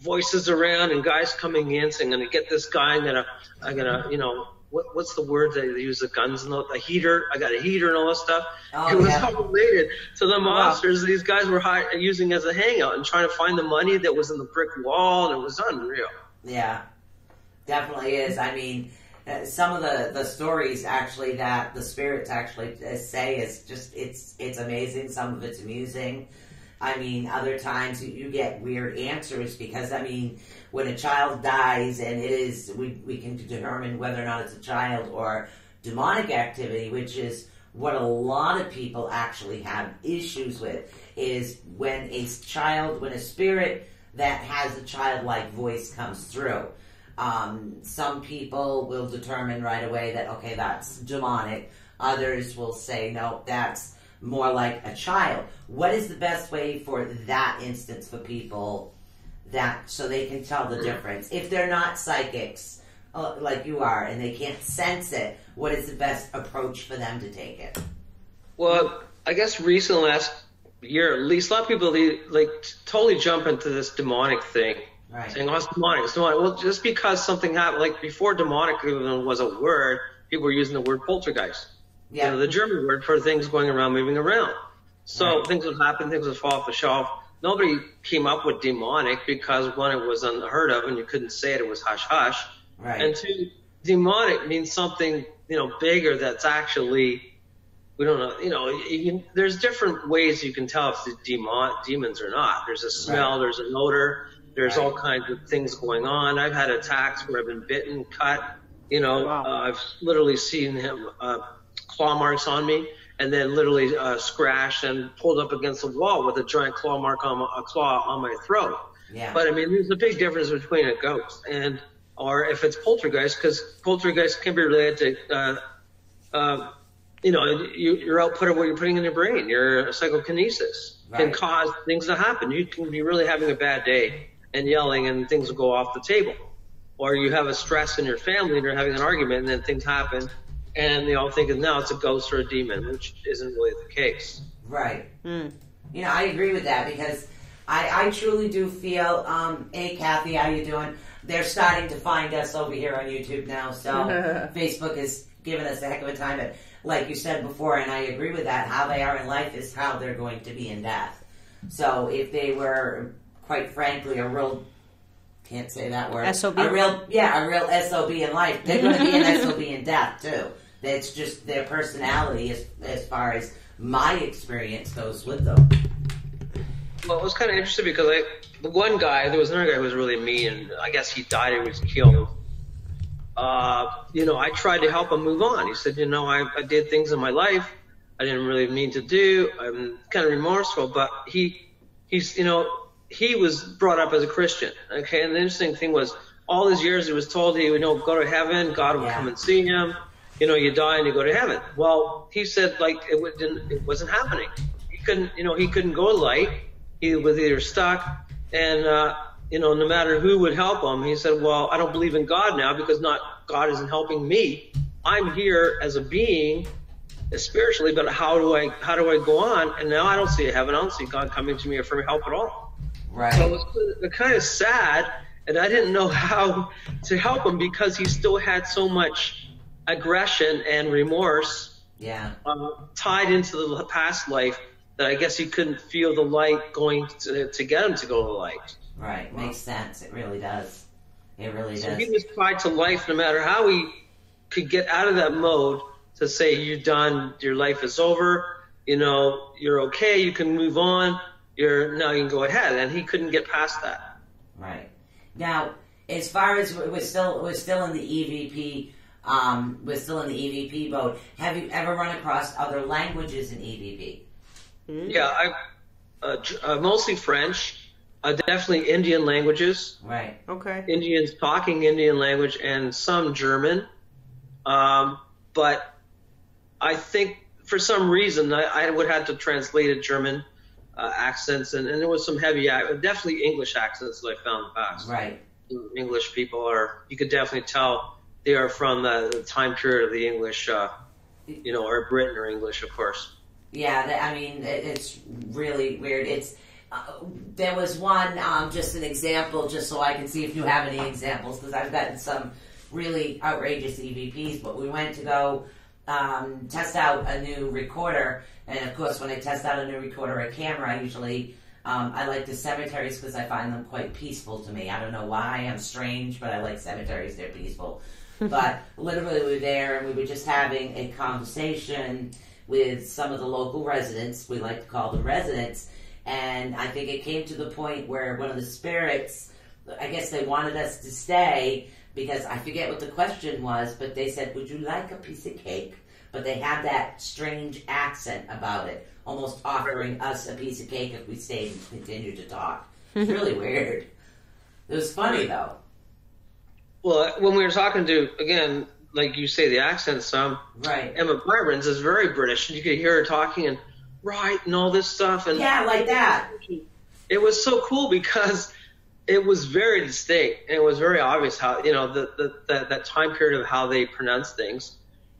voices around and guys coming in saying, "I'm gonna get this guy. I'm gonna, you know, what's the word that they use? The guns and the heater. I got a heater and all this stuff." It was all related to the monsters these guys were using as a hangout and trying to find the money that was in the brick wall, and it was unreal. Yeah, definitely is. I mean, some of the stories actually that the spirits actually say is just it's amazing. Some of it's amusing. I mean, other times you get weird answers because, I mean, when a child dies and it is, we can determine whether or not it's a child or demonic activity, which is what a lot of people actually have issues with, is when a spirit that has a childlike voice comes through. Some people will determine right away that, okay, that's demonic. Others will say, no, that's more like a child. What is the best way for that instance for people so they can tell the difference? If they're not psychics like you are and they can't sense it, what is the best approach for them to take it? Well, I guess recently, last year at least, a lot of people totally jump into this demonic thing. Right. Saying, oh, it's demonic, it's demonic. Well, just because something happened, like before demonic even was a word, people were using the word poltergeist. Yeah. You know, the German word for things going around, moving around. So things would happen, things would fall off the shelf. Nobody came up with demonic because, one, it was unheard of and you couldn't say it, it was hush hush. Right. And two, demonic means something, you know, bigger that's actually, we don't know, you know, there's different ways you can tell if it's demons or not. There's a smell, there's an odor, there's all kinds of things going on. I've had attacks where I've been bitten, cut, you know, I've literally seen him, claw marks on me, and then literally scratched and pulled up against the wall with a giant claw mark on my throat. Yeah. But I mean, there's a big difference between a ghost or if it's poltergeist, because poltergeist can be related to, your output of what you're putting in your brain. Your psychokinesis can cause things to happen. You can be really having a bad day and yelling, and things will go off the table. Or you have a stress in your family and you're having an argument, and then things happen, and they all think now it's a ghost or a demon, which isn't really the case. Right. I agree with that, because I truly do feel, hey, Kathy, how you doing? They're starting to find us over here on YouTube now, so Facebook is giving us a heck of a time. But like you said before, and I agree with that, how they are in life is how they're going to be in death. So if they were, quite frankly, a real, can't say that word, SOB? a real SOB in life, they're going to be an SOB in death too. It's just their personality as far as my experience goes with them. Well, it was kind of interesting because there was another guy who was really mean, and I guess he died or was killed. I tried to help him move on. He said, I did things in my life I didn't really mean to do. I'm kind of remorseful, but he was brought up as a Christian. Okay. And the interesting thing was all his years he was told he would go to heaven. God would come and see him. You die and you go to heaven. Well, he said it wasn't happening. He couldn't go to light. He was either stuck, and no matter who would help him, he said, well, I don't believe in God now because God isn't helping me. I'm here as a being, spiritually, but how do I go on? And now I don't see a heaven. I don't see God coming to me for help at all. Right. So it was kind of sad, and I didn't know how to help him because he still had so much aggression and remorse tied into the past life that I guess he couldn't feel the light going to get him to go to the light. Right. Makes sense. It really does. It really does. So he was tied to life no matter how he could get out of that mode to say, you're done, your life is over, you're okay, you can move on, now you can go ahead. And he couldn't get past that. Right. Now, as far as we're still in the EVP, mode, have you ever run across other languages in EVP? Yeah, mostly French, definitely Indian languages. Right. Okay. Indians talking Indian language and some German. But I think for some reason I would have to translate it German accents, and there was some heavy, definitely English accents that I found in the past. Right. English people you could definitely tell they are from the time period of the English, or Britain or English, of course. Yeah, it's really weird. There was one, just an example, just so I can see if you have any examples, because I've gotten some really outrageous EVPs, but we went to go test out a new recorder, and of course when I test out a new recorder or camera, I usually, I like the cemeteries because I find them quite peaceful to me. I don't know why, I'm strange, but I like cemeteries, they're peaceful. But literally we were there and we were just having a conversation with some of the local residents, we like to call them residents, and I think it came to the point where one of the spirits, I guess they wanted us to stay, because I forget what the question was, but they said, would you like a piece of cake? But they had that strange accent about it, almost offering us a piece of cake if we stayed and continued to talk. It's really weird. It was funny, though. Well, when we were talking to, again, like you say, the accents, right. Emma Byron's is very British, and you could hear her talking and all this stuff. And yeah, like that. It was so cool because it was very distinct, and it was very obvious how, that time period of how they pronounce things.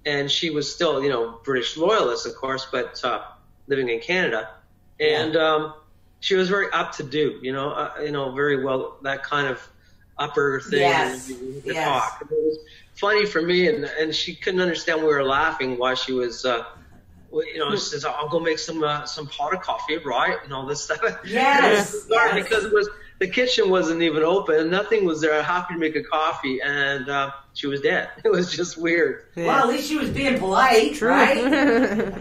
And she was still, British loyalist, of course, but living in Canada. And she was very up to do, very well, that kind of upper thing. Yes. Talk. And it was funny for me, and she couldn't understand we were laughing while she was, she says, I'll go make some pot of coffee, right? And all this stuff. Yes. Because the kitchen wasn't even open. Nothing was there. How could you make a coffee? And she was dead. It was just weird. Yeah. Well, at least she was being polite, right?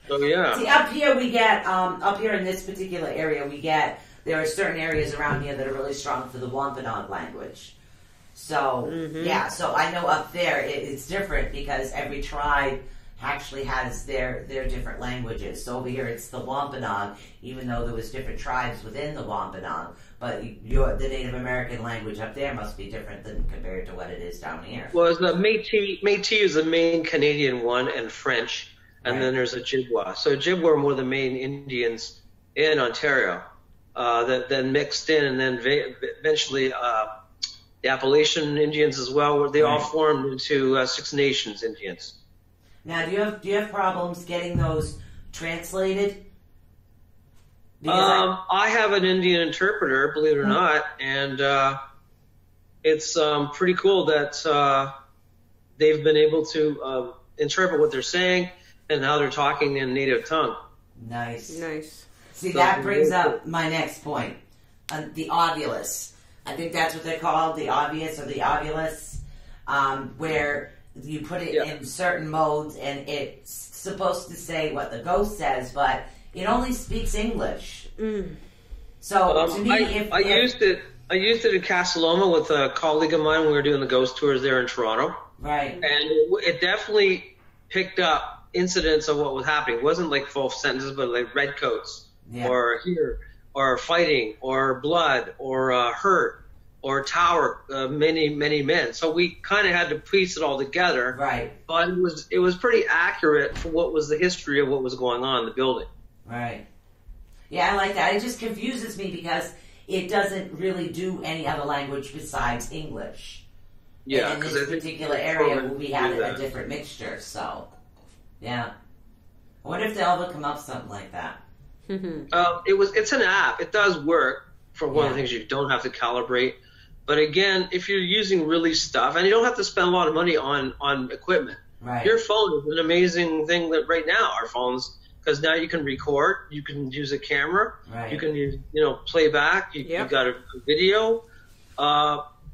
So, yeah. See, up here we get, up here in this particular area, there are certain areas around here that are really strong for the Wampanoag language. So, so I know up there it's different because every tribe actually has their different languages. So over here it's the Wampanoag, even though there was different tribes within the Wampanoag. But the Native American language up there must be different than compared to what it is down here. Well, the Métis is the main Canadian one, and French, and Right. then there's Ojibwa. So Ojibwa are more the main Indians in Ontario that then mixed in, and then eventually the Appalachian Indians as well, where they all Right. formed into Six Nations Indians. Now, do you have problems getting those translated? Because I have an Indian interpreter, believe it or not, and it's pretty cool that they've been able to interpret what they're saying and how they're talking in native tongue. Nice. See, So- that brings up my next point. The ovulus. I think that's what they're called, the obvious or the ovulus, where you put it Yeah. in certain modes and it's supposed to say what the ghost says, but it only speaks English. So to me, I used it in Casa Loma with a colleague of mine when we were doing the ghost tours there in Toronto, right, and it definitely picked up incidents of what was happening. It wasn't like full sentences, but like redcoats, Yeah. or here, or fighting, or blood, or hurt, or tower, many men. So we kind of had to piece it all together. right, But it was pretty accurate for what was the history of what was going on in the building. right. Yeah, I like that. It just confuses me because it doesn't really do any other language besides English. Yeah, in because this particular area, we had a different mixture. So, yeah. I wonder if they'll ever come up with something like that. It's an app. It does work for one of the Yeah. things you don't have to calibrate. But again, if you're using really stuff, and you don't have to spend a lot of money on equipment. Right. Your phone is an amazing thing that right now, our phones, because now you can record, you can use a camera, Right. you can use, playback, you got a video.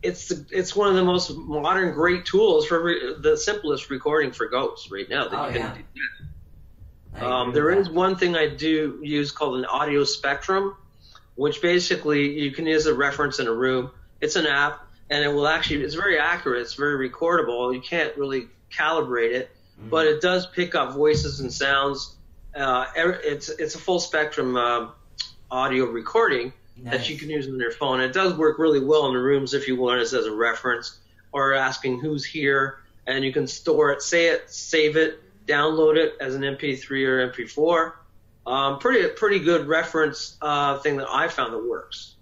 It's one of the most modern, great tools for the simplest recording for ghosts right now that Oh, you can yeah. do. I agree with There is that. one thing I do use called an audio spectrum, which basically you can use a reference in a room. It's an app, and it's very accurate. It's very recordable. You can't really calibrate it, but it does pick up voices and sounds. It's a full spectrum audio recording that you can use on your phone. It does work really well in the rooms if you want it as a reference or asking who's here, and you can store it, save it, download it as an MP3 or MP4. Pretty good reference thing that I found that works.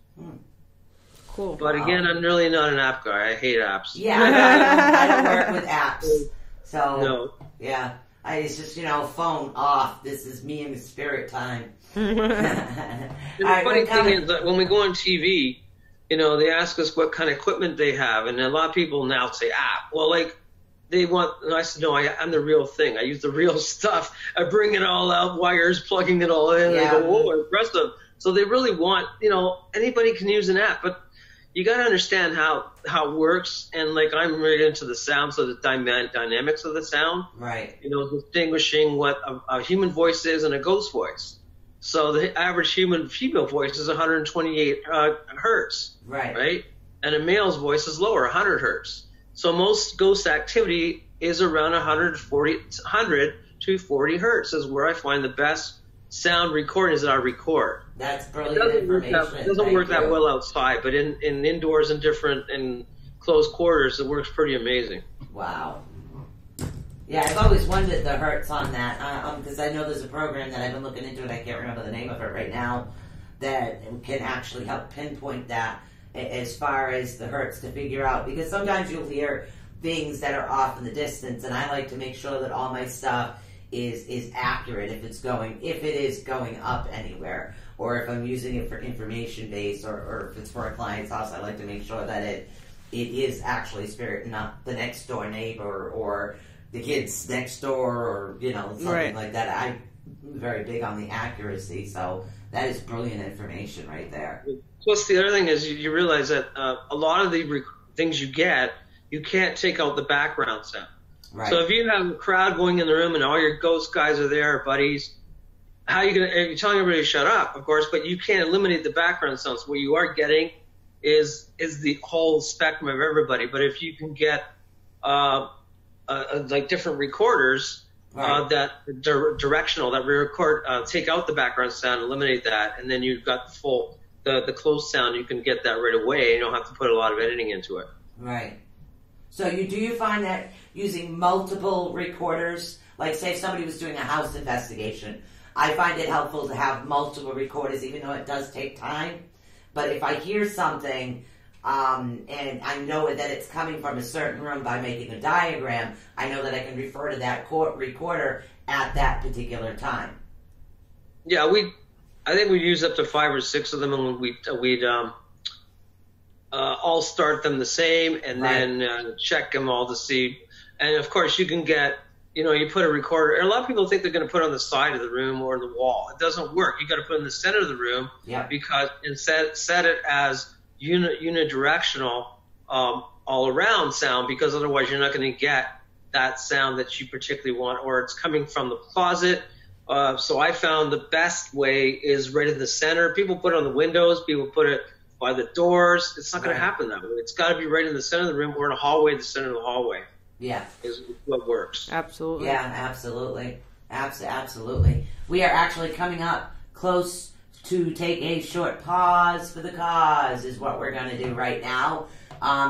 Cool. But again, I'm really not an app guy. I hate apps. Yeah, I don't work with apps. So, No. yeah. It's just, phone off. This is me and the spirit time. And All the right, funny we're thing coming. is that when we go on TV, they ask us what kind of equipment they have, and a lot of people now say app. Well, and I said, no, I'm the real thing. I use the real stuff. I bring it all out, wires, plugging it all in. Yeah. They go, whoa, impressive. So they really want, anybody can use an app, but you got to understand how it works. And I'm really into the sound, so the dynamics of the sound. Right. Distinguishing what a human voice is and a ghost voice. So the average female voice is 128 hertz, right? And a male's voice is lower, 100 hertz. So most ghost activity is around 100 to 40 hertz is where I find the best sound recordings that I record. That's It brilliant information. doesn't Thank work that you. well outside, but in indoors and in close quarters, it works pretty amazing. Wow. Yeah, I've always wondered the hertz on that, because I know there's a program that I've been looking into, and I can't remember the name of it right now, that can actually help pinpoint that as far as the hertz to figure out, because sometimes you'll hear things that are off in the distance, and I like to make sure that all my stuff is accurate if it is going up anywhere, or if I'm using it for information base, or if it's for a client's house, I like to make sure that it is actually spirit, not the next door neighbor or the kids next door, or something like that. I'm very big on the accuracy, so that is brilliant information right there. Plus, the other thing is you realize that a lot of the things you get, you can't take out the background sound. Right. So if you have a crowd going in the room and all your ghost guys are there, buddies, you're telling everybody to shut up, of course, but you can't eliminate the background sounds. What you are getting is the whole spectrum of everybody. But if you can get different recorders Right. that directional that we record, take out the background sound, eliminate that, and then you've got the full, the closed sound. You can get that right away. You don't have to put a lot of editing into it. Right. So do you find that using multiple recorders, like say if somebody was doing a house investigation, I find it helpful to have multiple recorders, even though it does take time. But if I hear something, and I know that it's coming from a certain room by making a diagram, I know that I can refer to that recorder at that particular time. Yeah, I think we'd use up to 5 or 6 of them, and we'd all start them the same, and then check them all to see. And of course, you can get, you put a recorder. And a lot of people think they're going to put it on the side of the room or the wall. It doesn't work. You got to put it in the center of the room, because and set it as unidirectional all around sound, because otherwise you're not going to get that sound that you particularly want, or it's coming from the closet. So I found the best way is right in the center. People put it on the windows. People put it by the doors. It's not going to happen that way. It's got to be right in the center of the room, or in a hallway, the center of the hallway. Yeah. Is what works. Absolutely. Yeah, absolutely. Absolutely. We are actually coming up close to take a short pause for the cause is what we're going to do right now.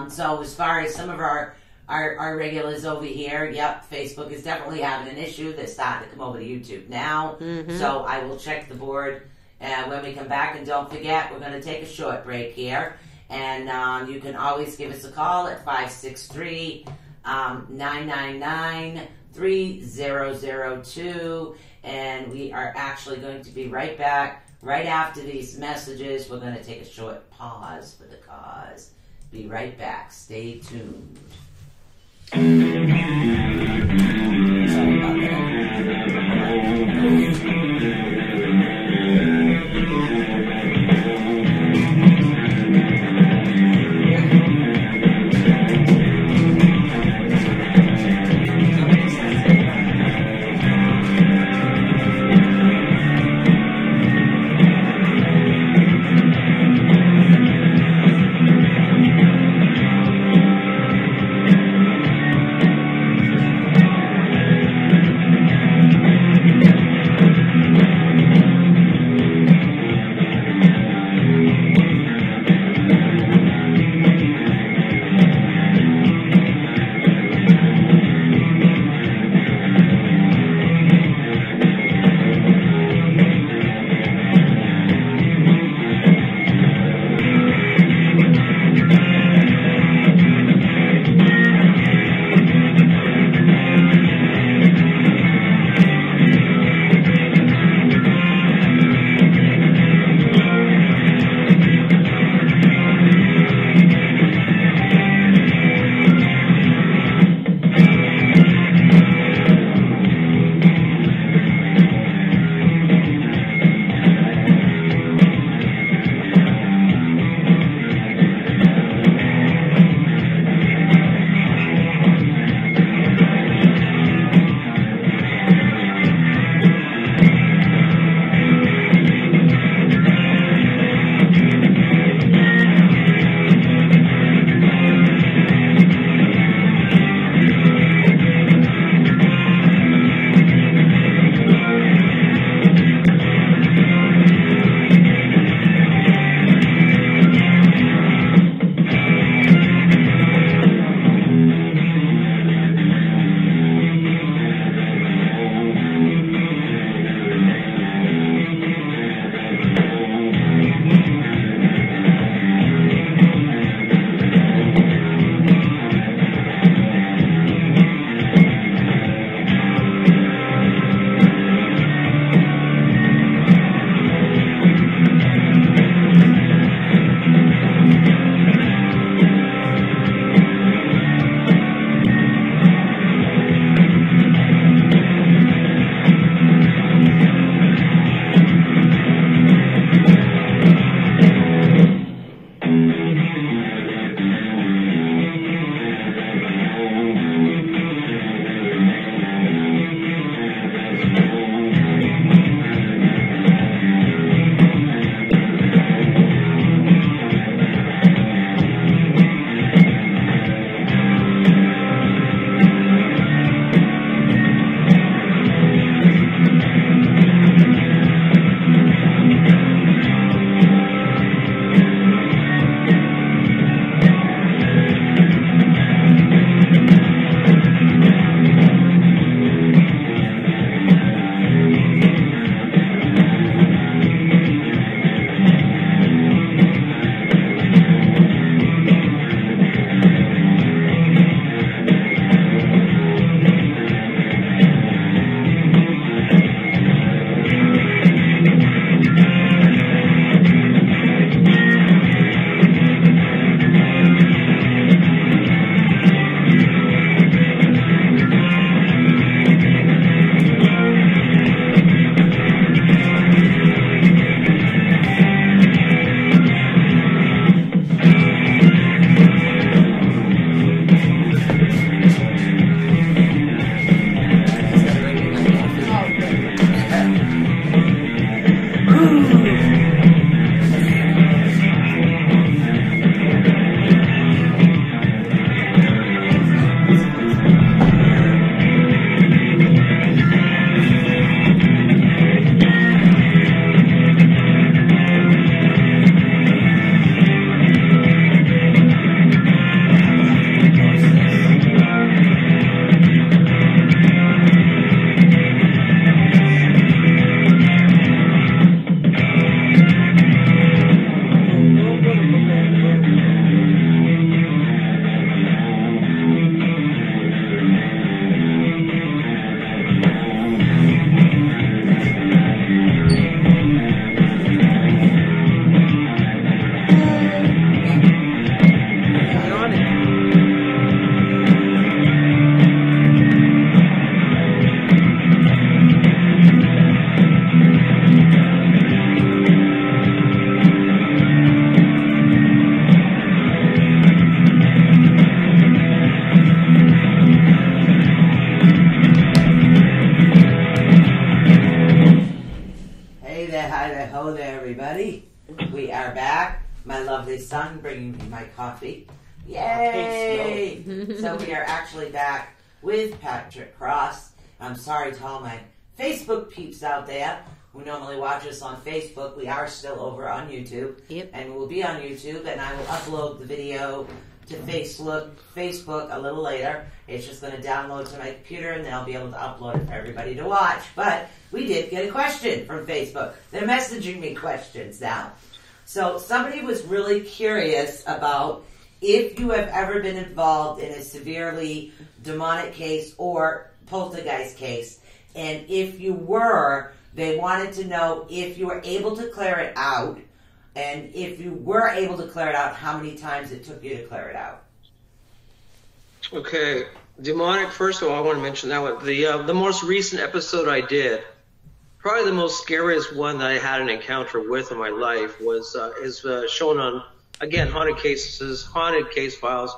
So as far as some of our regulars over here, Facebook is definitely having an issue. They're starting to come over to YouTube now. Mm-hmm. So I will check the board when we come back. And don't forget, we're going to take a short break here. And you can always give us a call at 563-999-3002. And we are actually going to be right back. Right after these messages, we're going to take a short pause for the cause. Be right back. Stay tuned. Sorry about my lovely son bringing me my coffee. Yay! So we are actually back with Patrick Cross. I'm sorry to all my Facebook peeps out there who normally watch us on Facebook. We are still over on YouTube. Yep. And we'll be on YouTube, and I will upload the video to Facebook a little later. It's just going to download to my computer, and then I'll be able to upload it for everybody to watch. But we did get a question from Facebook. They're messaging me questions now. So somebody was really curious about if you have ever been involved in a severely demonic case or poltergeist case. And if you were, they wanted to know if you were able to clear it out. And if you were able to clear it out, how many times it took you to clear it out? Okay, demonic. First of all, I want to mention that one. The most recent episode I did, probably the most scariest one that I had an encounter with in my life is shown on, again, Haunted Case Files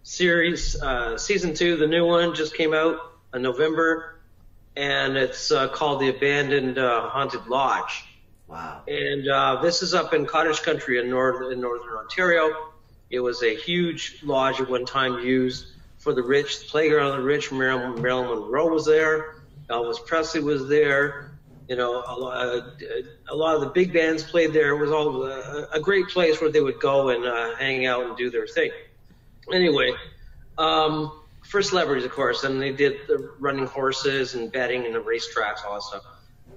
series, season 2. The new one just came out in November, and it's called The Abandoned Haunted Lodge. Wow. And this is up in cottage country in northern Ontario. It was a huge lodge at one time used for the rich, the playground of the rich. Marilyn Monroe was there. Elvis Presley was there. You know, a lot of the big bands played there. It was all a great place where they would go and hang out and do their thing. Anyway, for celebrities, of course, and they did the running horses and betting and the racetracks, all that stuff.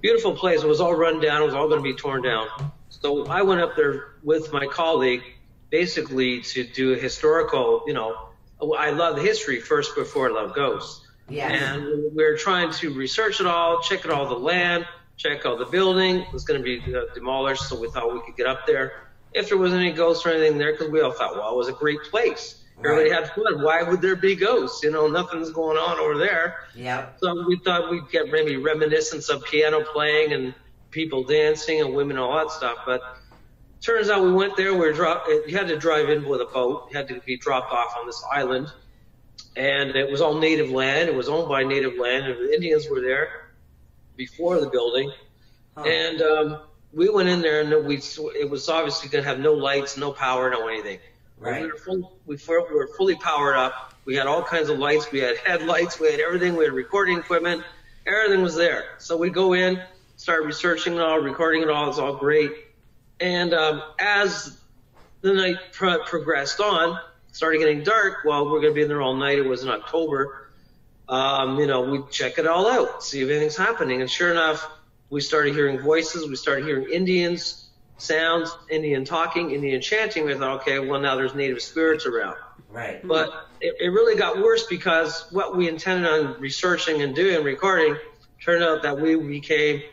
Beautiful place. It was all run down. It was all going to be torn down. So I went up there with my colleague basically to do a historical, you know, I love the history first before I love ghosts. Yeah. And we were trying to research it all, check all the land, check out the building. It was going to be demolished, so we thought we could get up there. If there was any ghosts or anything there, because we all thought, well, it was a great place. Everybody had fun. Why would there be ghosts? You know, nothing's going on over there. Yep. So we thought we'd get maybe reminiscence of piano playing and people dancing and women and all that stuff. But turns out we went there. You had to drive in with a boat. You had to be dropped off on this island. And it was all native land. It was owned by native land. And the Indians were there before the building. Huh. And we went in there, and it was obviously going to have no lights, no power, no anything. Right. We were fully powered up. We had all kinds of lights. We had headlights. We had everything. We had recording equipment. Everything was there. So we go in, start researching it all, recording it all. It's all great. And as the night progressed on, started getting dark. Well, we're going to be in there all night. It was in October. You know, we check it all out, see if anything's happening. And sure enough, we started hearing voices. We started hearing Indians. Sounds, Indian talking, Indian chanting. We thought, okay, well, now there's native spirits around. Right. But it really got worse because what we intended on researching and doing, recording, turned out that we became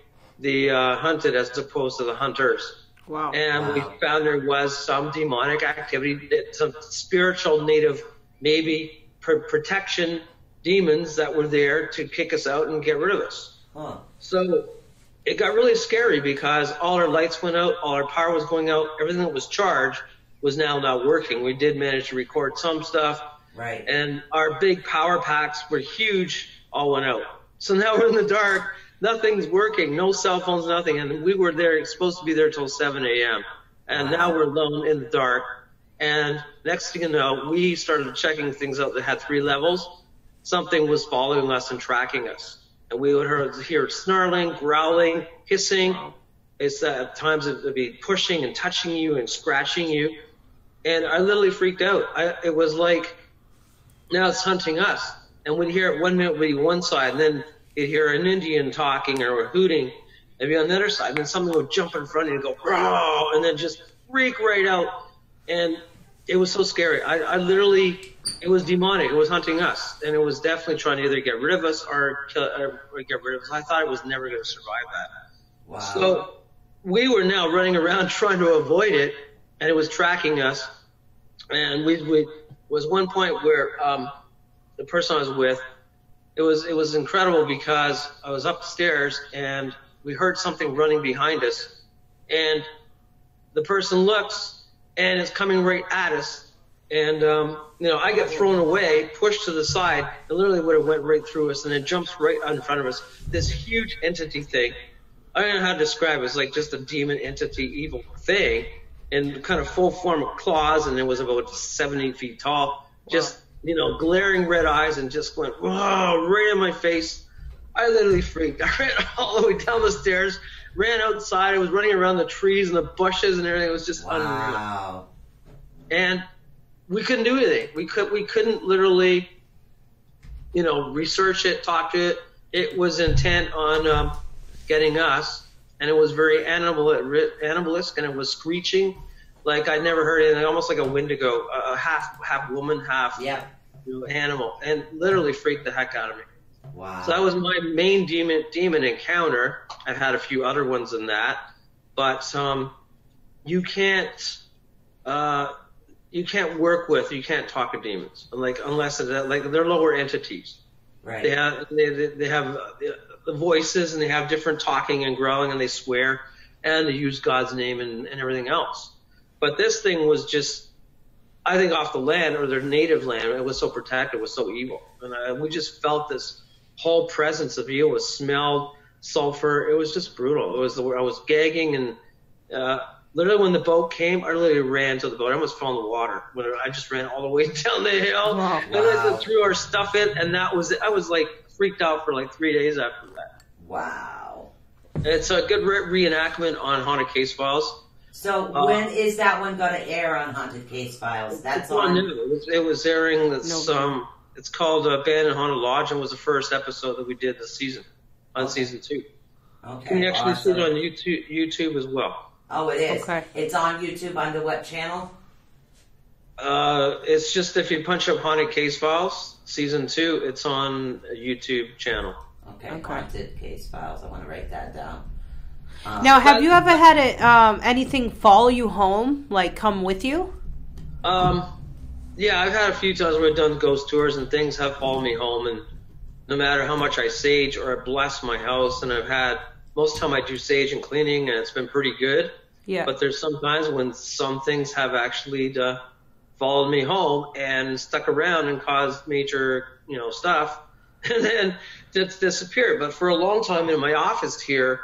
the hunted as opposed to the hunters. Wow. And we found there was some demonic activity, some spiritual native, maybe protection demons that were there to kick us out and get rid of us. Huh. So it got really scary because all our lights went out, all our power was going out, everything that was charged was now not working. We did manage to record some stuff. Right. And our big power packs were huge, all went out. So now we're in the dark, nothing's working, no cell phones, nothing. And we were there, supposed to be there till 7 a.m. And now we're alone in the dark. And next thing you know, we started checking things out that had 3 levels. Something was following us and tracking us. And we would hear snarling, growling, hissing. It's at times it would be pushing and touching you and scratching you. And I literally freaked out. It was like, now it's hunting us. And we'd hear it 1 minute would be one side, and then you'd hear an Indian talking or hooting, and be on the other side. And then something would jump in front of you and go, "Row," and then just freak right out. And it was so scary. I literally, it was demonic. It was hunting us. And it was definitely trying to either get rid of us or get rid of us. I thought it was never going to survive that. Wow. So we were now running around trying to avoid it, and it was tracking us. And we was one point where the person I was with, it was incredible because I was upstairs and we heard something running behind us. And the person looks, and it's coming right at us. And, I get thrown away, pushed to the side, and literally would have went right through us, and it jumps right in front of us. This huge entity thing. I don't know how to describe it. It's like just a demon entity, evil thing. in kind of full form of claws, and it was about 70 feet tall. Just, you know, glaring red eyes, and just went, whoa, right in my face. I literally freaked. I ran all the way down the stairs, ran outside. I was running around the trees and the bushes and everything. It was just unreal. And we couldn't do anything. We couldn't literally, you know, research it, talk to it. It was intent on getting us, and it was very animalistic, and it was screeching like I'd never heard anything, almost like a Wendigo, half woman, half you know, animal, and literally freaked the heck out of me. Wow. So that was my main demon encounter. I've had a few other ones than that, but you can't work with, you can't talk to demons, unless they're lower entities. Right. They have the voices, and they have different talking and growling, and they swear, and they use God's name and everything else. But this thing was just, I think, off the land, or their native land. It was so protected, it was so evil, and we just felt this whole presence of evil. It smelled sulfur. It was just brutal. I was gagging, and literally when the boat came, I literally ran to the boat. I almost fell in the water. I just ran all the way down the hill. Wow. And then threw our stuff in, and that was it. I was like freaked out for like 3 days after that. Wow. It's a good reenactment on Haunted Case Files. So when is that one going to air on Haunted Case Files? That's on. It was airing. It's called Abandoned Haunted Lodge, and was the first episode that we did this season, on season 2. Okay. You can actually see it on YouTube as well. Oh, it is. Okay. It's on YouTube under what channel? It's just if you punch up Haunted Case Files season 2, it's on a YouTube channel. Okay. Haunted Case Files. I want to write that down. Now, have you ever had anything follow you home, like come with you? Yeah, I've had a few times where I've done ghost tours, and things have followed me home, and no matter how much I sage or I bless my house, and most of the time I do sage and cleaning, and it's been pretty good. Yeah. But there's some times when some things have actually followed me home and stuck around and caused major, you know, stuff, and then just disappeared. But for a long time in my office here,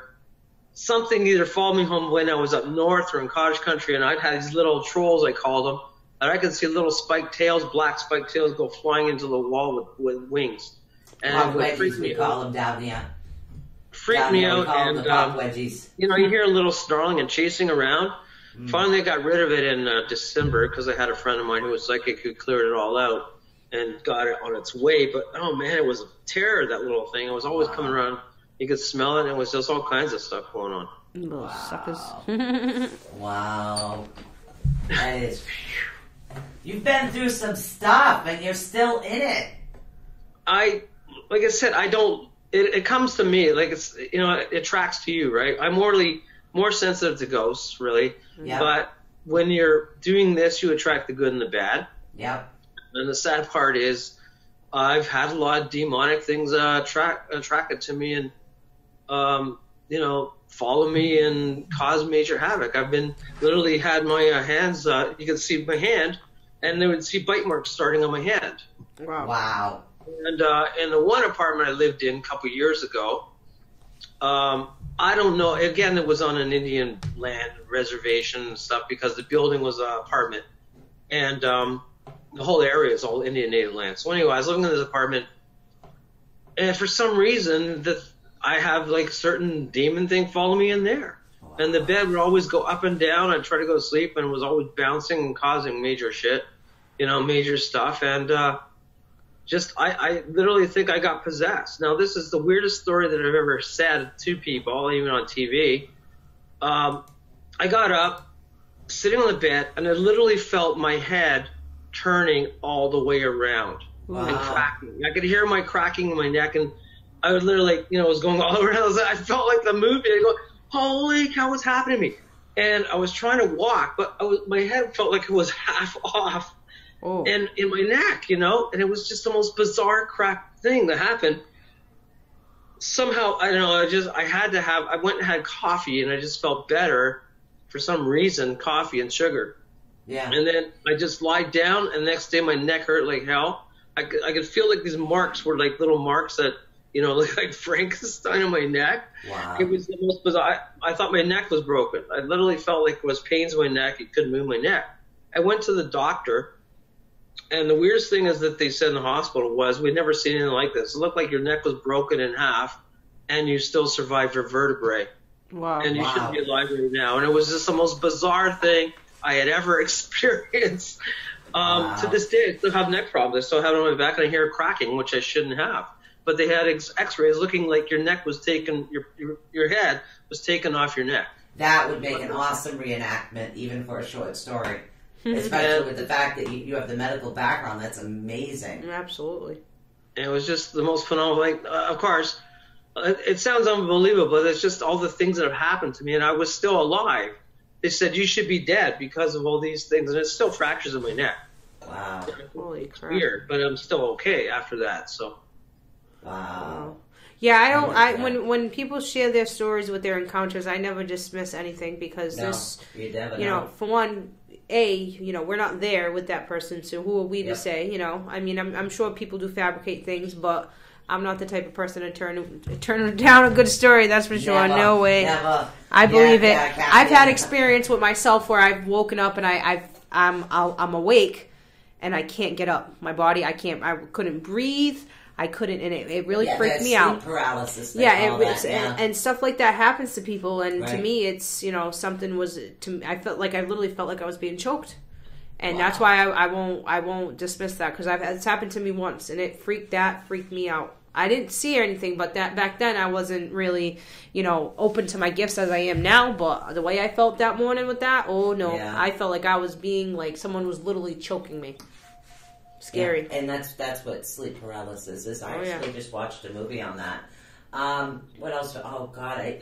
something either followed me home when I was up north or in cottage country, and I'd had these little trolls, I called them, and I could see little spiked tails, black spiked tails, go flying into the wall with wings. And Pop it would wedgies, freak me we call out. them down here. Freak me out, We call them and the pop wedgies. you know, you hear a little snarling and chasing around. Finally, I got rid of it in December because I had a friend of mine who was psychic who cleared it all out and got it on its way. But oh man, it was a terror, that little thing. It was always coming around. You could smell it, and it was just all kinds of stuff going on. Little suckers. Wow. That is. You've been through some stuff, and you're still in it. Like I said, I don't. It comes to me like it's, you know, it attracts to you, right? I'm more sensitive to ghosts, really. Yep. But when you're doing this, you attract the good and the bad. Yep. And the sad part is, I've had a lot of demonic things attracted to me, and you know, follow me and cause major havoc. I've been literally had my hands. You can see my hand, and they would see bite marks starting on my hand. Wow. And in the one apartment I lived in a couple years ago, I don't know. Again, it was on an Indian land reservation and stuff because the building was an apartment, and the whole area is all Indian native land. So anyway, I was living in this apartment, and for some reason, I have like certain demon thing follow me in there. Wow. And the bed would always go up and down. I'd try to go to sleep, and it was always bouncing and causing major shit, you know, major stuff. And I literally think I got possessed. Now, this is the weirdest story that I've ever said to people, even on TV. I got up, sitting on the bed, and I literally felt my head turning all the way around and cracking. I could hear my cracking in my neck, and I would literally, you know, it was going all around. I felt like the movie. I go, holy cow, what's happening to me? And I was trying to walk, but my head felt like it was half off. Oh. And in my neck, you know, and it was just the most bizarre crack thing that happened. Somehow, I don't know, I went and had coffee, and I just felt better for some reason, coffee and sugar. Yeah. And then I just lied down, and the next day my neck hurt like hell. I could feel like these marks were like little marks that looked like Frankenstein on my neck. Wow. It was the most bizarre. I thought my neck was broken. I literally felt like it was pains in my neck. You couldn't move my neck. I went to the doctor, and the weirdest thing is that they said in the hospital was, we'd never seen anything like this. It looked like your neck was broken in half, and you still survived your vertebrae. Wow. And you shouldn't be alive right now. And it was just the most bizarre thing I had ever experienced. To this day, I still have neck problems. I still have it on my back, and I hear cracking, which I shouldn't have. But they had X-rays looking like your neck was taken, your head was taken off your neck. That would make an awesome reenactment, even for a short story. Especially with the fact that you have the medical background. That's amazing. Absolutely. And it was just the most phenomenal. Like, of course, it sounds unbelievable, but it's just all the things that have happened to me, and I was still alive. They said, you should be dead because of all these things, and it still fractures in my neck. Wow. Holy crap. Weird, but I'm still okay after that, so. Wow. Yeah, I don't. When people share their stories with their encounters, I never dismiss anything because for one, we're not there with that person, so who are we to say? I mean, I'm sure people do fabricate things, but I'm not the type of person to turn down a good story. That's for sure. Never, no way. Never. I believe it. Yeah, I've had experience with myself where I've woken up and I'm awake and I can't get up. My body, I couldn't breathe. I couldn't, and it really freaked me out. Paralysis. And stuff like that happens to people, and to me, it's something was. I literally felt like I was being choked, and that's why I won't dismiss that because it's happened to me once, and it freaked me out. I didn't see anything, but that back then I wasn't really open to my gifts as I am now. But the way I felt that morning with that, oh no, I felt like I was being someone was literally choking me. Scary. Yeah, and that's what sleep paralysis is. I actually just watched a movie on that. What else? Oh God, I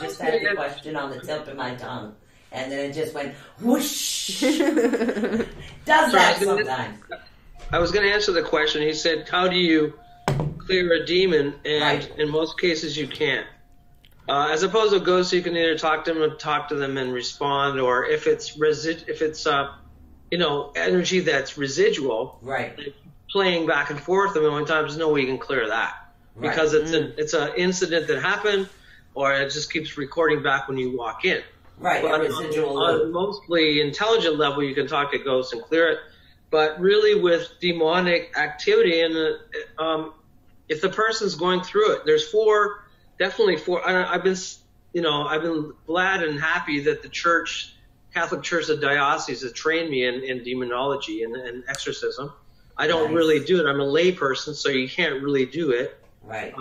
just had the question on the tip of my tongue, and then it just went whoosh. Does that sometimes? I was going to answer the question. He said, "How do you clear a demon?" And in most cases, you can't. As opposed to a ghost, you can either talk to them and respond, or if it's energy that's residual, playing back and forth a million times, there's no way you can clear that because it's an incident that happened, or it just keeps recording back when you walk in. Right, but on a mostly intelligent level, you can talk to ghosts and clear it. But really, with demonic activity, and if the person's going through it, there's definitely four. I've been glad and happy that the Catholic Church of Diocese has trained me in demonology and exorcism. I don't really do it. I'm a lay person, so you can't really do it. Right.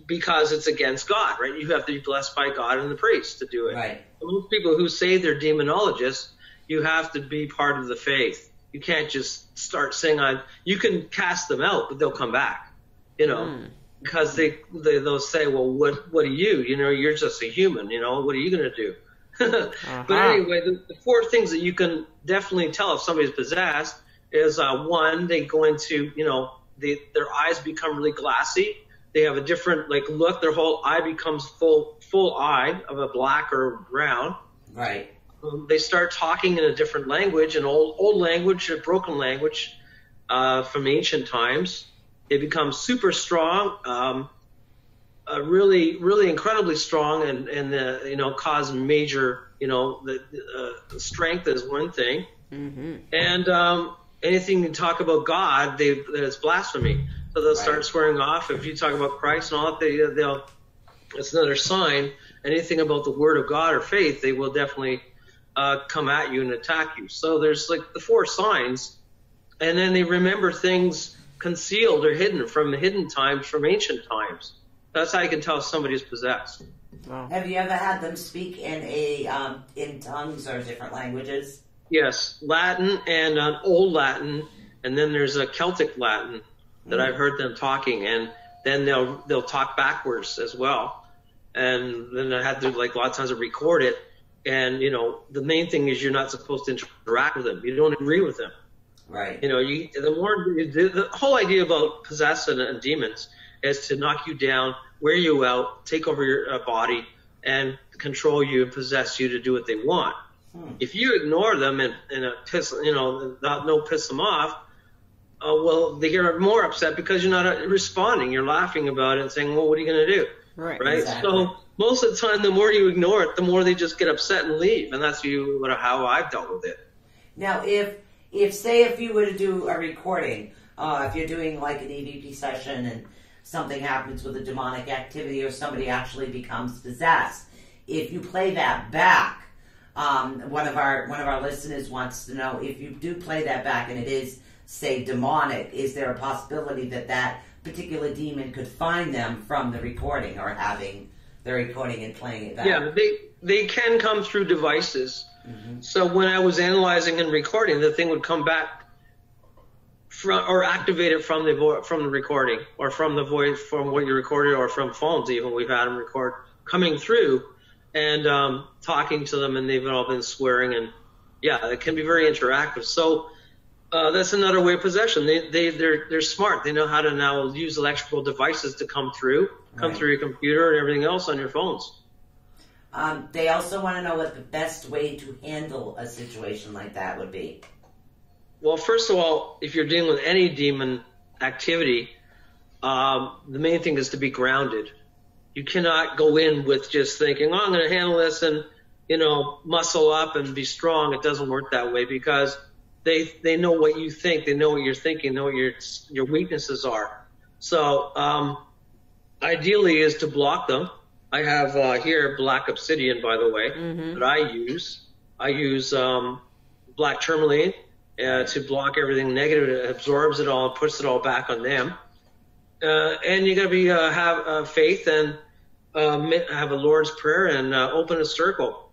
Because it's against God, right? You have to be blessed by God and the priest to do it. Right. Most people who say they're demonologists, you have to be part of the faith. You can't just start saying you can cast them out, but they'll come back, because they'll say, well, what are you? You're just a human, what are you going to do? But anyway, the four things that you can definitely tell if somebody's possessed is one, they go into, their eyes become really glassy. They have a different look. Their whole eye becomes full eye of a black or brown. Right. They start talking in a different language, an old language, a broken language from ancient times. They become super strong. Really, really incredibly strong, and cause major, the strength is one thing, and anything you talk about God, that it's blasphemy. So they'll start swearing off. If you talk about Christ and all that, it's another sign. Anything about the Word of God or faith, they will definitely come at you and attack you. So there's the four signs, and then they remember things concealed or hidden from times, from ancient times. That's how you can tell if somebody's possessed. Wow. Have you ever had them speak in tongues or different languages? Yes, Latin and Old Latin, and then there's a Celtic Latin that I've heard them talking, and then they'll talk backwards as well. And then I had to a lot of times record it. And the main thing is you're not supposed to interact with them. You don't agree with them. Right. The whole idea about possession and demons is to knock you down, wear you out, take over your body, and control you and possess you to do what they want. If you ignore them and piss them off, well, they get more upset because you're not responding. You're laughing about it and saying, well, what are you going to do? Right. Exactly. So most of the time, the more you ignore it, the more they just get upset and leave. And that's how I've dealt with it. Now, if you were to do a recording, if you're doing like an EVP session and something happens with a demonic activity or somebody actually becomes possessed, if you play that back, one of our listeners wants to know, if you do play that back and it is, say, demonic, is there a possibility that particular demon could find them from the recording or having the recording and playing it back? Yeah, they can come through devices. Mm-hmm. So when I was analyzing and recording, the thing would come back or activate it from the recording, or from the voice, from what you recorded, or from phones even. We've had them record coming through and talking to them, and they've all been swearing, and yeah, it can be very interactive. So that's another way of possession. They're smart. They know how to now use electrical devices to come through your computer and everything else on your phones. They also want to know what the best way to handle a situation like that would be. Well, first of all, if you're dealing with any demon activity, the main thing is to be grounded. You cannot go in with just thinking, oh, I'm going to handle this and, muscle up and be strong. It doesn't work that way, because they know what you think. They know what you're thinking, know what your weaknesses are. So ideally is to block them. I have here black obsidian, by the way, that I use. I use black tourmaline to block everything negative. It absorbs it all and puts it all back on them. And you got to be have faith and have a Lord's Prayer and open a circle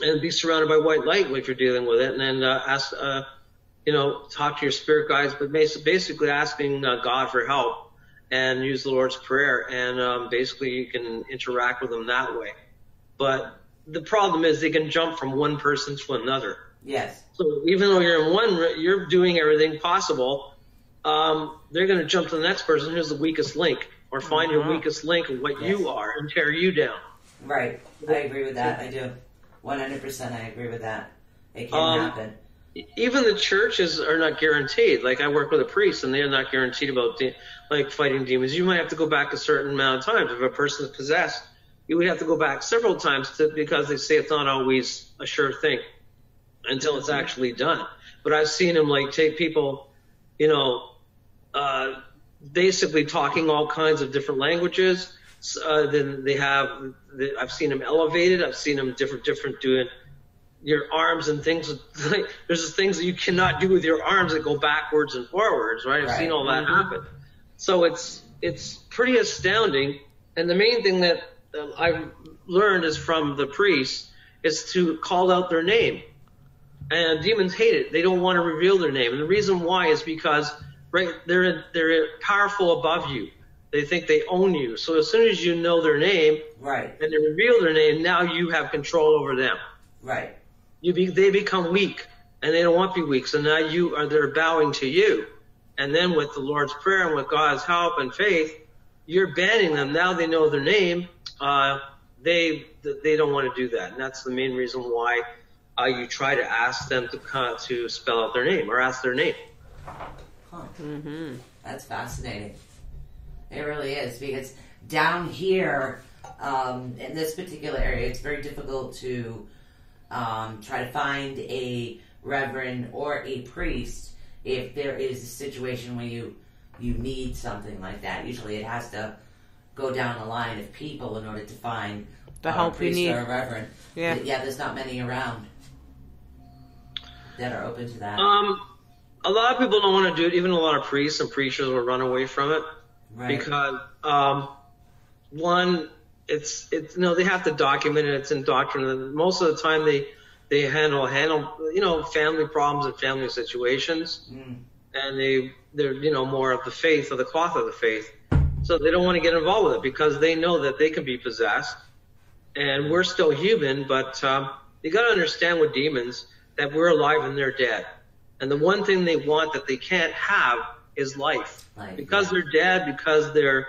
and be surrounded by white light if you're dealing with it. And then ask, talk to your spirit guides, but basically asking God for help. And use the Lord's Prayer, and basically you can interact with them that way. But the problem is they can jump from one person to another. Yes. So even though you're in one, you're doing everything possible, they're going to jump to the next person who's the weakest link, or find your weakest link of what you are and tear you down. Right. I agree with that. I do. 100% I agree with that. It can happen. Even the churches are not guaranteed. Like, I work with a priest, and they're not guaranteed about fighting demons. You might have to go back a certain amount of times. If a person is possessed, you would have to go back several times because they say it's not always a sure thing until it's actually done. But I've seen them take people, basically talking all kinds of different languages. Then I've seen them elevated. I've seen them different doing your arms and things. There's things that you cannot do with your arms that go backwards and forwards, right? I've seen all that happen. So it's pretty astounding. And the main thing that I've learned is from the priests is to call out their name. And demons hate it. They don't want to reveal their name. And the reason why is because they're powerful above you. They think they own you. So as soon as you know their name, and they reveal their name, now you have control over them. Right. They become weak, and they don't want to be weak. So now they're bowing to you. And then with the Lord's Prayer and with God's help and faith, you're banning them. Now they know their name. They don't want to do that. And that's the main reason why you try to ask them to spell out their name or ask their name. Huh. That's fascinating. It really is, because down here, in this particular area, it's very difficult to try to find a reverend or a priest if there is a situation where you need something like that. Usually it has to go down the line of people in order to find the help a priest you need. or a reverend. Yeah. There's not many around that are open to that. A lot of people don't want to do it. Even a lot of priests and preachers will run away from it. Right. Because one, it's they have to document it. It's in doctrine, and most of the time they handle family problems and family situations, and they're more of the faith, or the cloth of the faith. So they don't want to get involved with it because they know that they can be possessed, and we're still human. But you got to understand with demons that we're alive and they're dead, and the one thing they want that they can't have is life. Because they're dead, because they're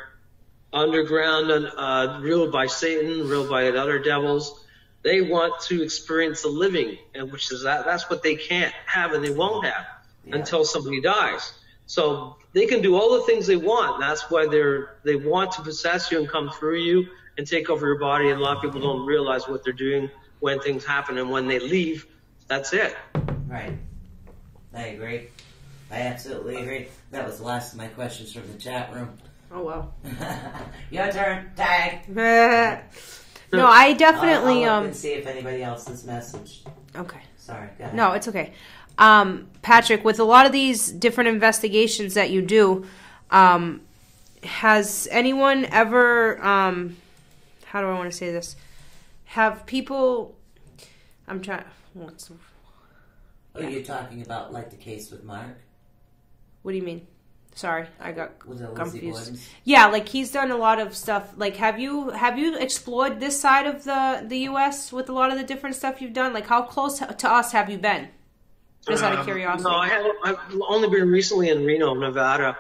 underground and ruled by Satan, ruled by other devils, they want to experience the living, and which is that's what they can't have and they won't have until somebody dies. So they can do all the things they want. That's why they want to possess you and come through you and take over your body. And a lot of people don't realize what they're doing when things happen. And when they leave, that's it. Right. I agree. I absolutely agree. That was the last of my questions from the chat room. Oh, well. Your turn. Tag. No, I definitely... I'll look and see if anybody else has messaged. Okay. Sorry, go ahead. No, it's okay. Patrick, with a lot of these different investigations that you do, has anyone ever, how do I want to say this? Have people, I'm trying, Oh, you're talking about like the case with Mark? What do you mean? Sorry, I got Was it Lizzie confused. Borden's? Yeah, like he's done a lot of stuff. Like, have you explored this side of the U.S. with a lot of the different stuff you've done? Like, how close to us have you been? Just out of curiosity. No, I've only been recently in Reno, Nevada.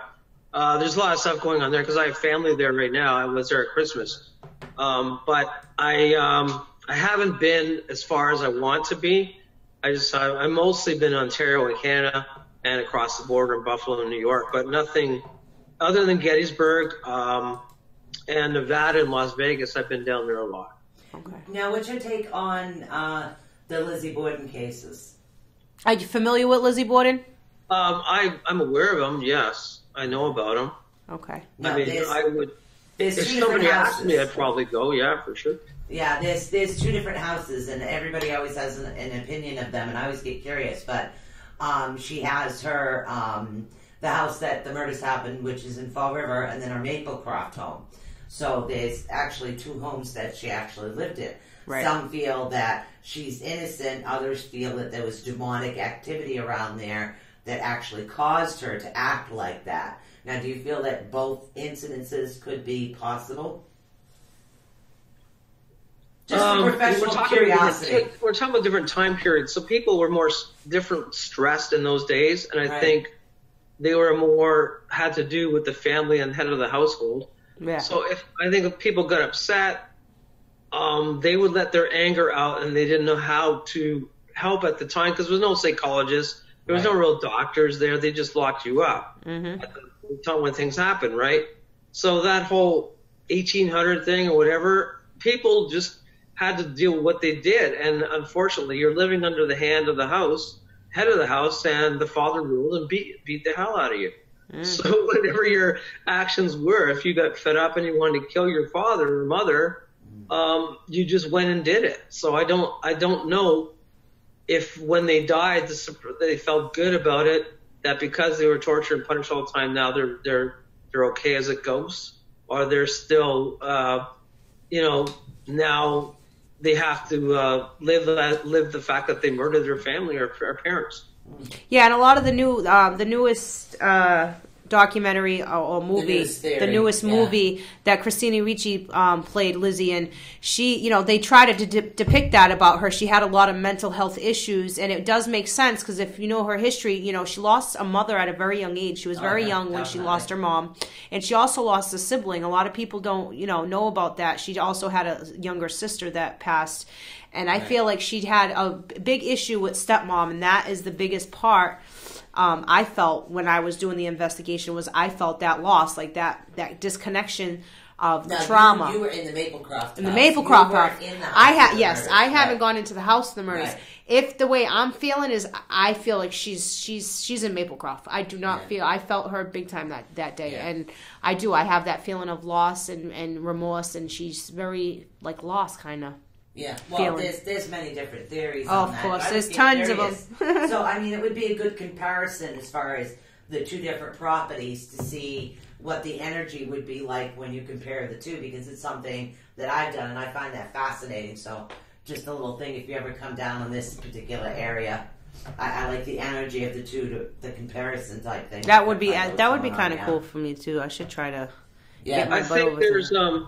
There's a lot of stuff going on there because I have family there right now. I was there at Christmas, but I haven't been as far as I want to be. I've mostly been in Ontario and Canada and across the border in Buffalo and New York, but nothing other than Gettysburg and Nevada and Las Vegas. I've been down there a lot. Okay. Now, what's your take on the Lizzie Borden cases? Are you familiar with Lizzie Borden? I'm aware of them. Yes, I know about them. Okay. No, I mean, I would. There's If two somebody different asked houses. me, I'd probably go. Yeah, for sure. Yeah, there's two different houses, and everybody always has an opinion of them, and I always get curious. But she has her the house that the murders happened, which is in Fall River, and then her Maplecroft home. So there's actually two homes that she actually lived in. Right. Some feel that she's innocent. Others feel that there was demonic activity around there that actually caused her to act like that. Now, do you feel that both incidences could be possible? Just for professional curiosity. We're talking about different time periods. So people were more different stressed in those days, and I think they were more had to do with the family and head of the household. Yeah. So I think if people got upset, they would let their anger out, and they didn't know how to help at the time because there was no psychologist, there was no real doctors there. They just locked you up at the time when things happen, right? So that whole 1800 thing or whatever, people just had to deal with what they did, and unfortunately, you're living under the hand of the house, head of the house, and the father ruled and beat the hell out of you. So whatever your actions were, if you got fed up and you wanted to kill your father or mother, you just went and did it. So I don't know if when they died, they felt good about it, that because they were tortured and punished all the time, now they're okay as a ghost, or they're still, now they have to live the fact that they murdered their family or parents. Yeah, and a lot of the newest documentary or movie, the newest movie that Christina Ricci played Lizzie in, she, they try to depict that about her. She had a lot of mental health issues, and it does make sense because if you know her history, she lost a mother at a very young age. She was very young when she lost her mom, and she also lost a sibling. A lot of people don't, know about that. She also had a younger sister that passed, and I feel like she had a big issue with stepmom, and that is the biggest part. I felt when I was doing the investigation was I felt that loss, like that disconnection of the trauma. You were in the Maplecroft house. In the Maplecroft house. I haven't Right. gone into the house of the murders. Right. If the way I'm feeling is, I feel like she's in Maplecroft. I do not feel. I felt her big time that day, and I do. I have that feeling of loss and remorse, and she's very like lost, kind of. Yeah, well, there's many different theories Oh, on of that. course, I there's would be tons of curious. them. So, I mean, it would be a good comparison as far as the two different properties to see what the energy would be like when you compare the two, because it's something that I've done, and I find that fascinating. So, just a little thing, if you ever come down on this particular area, I like the energy of the two, the comparison type thing. That would be kind of cool for me, too. I should try to get my I butt think over there's, to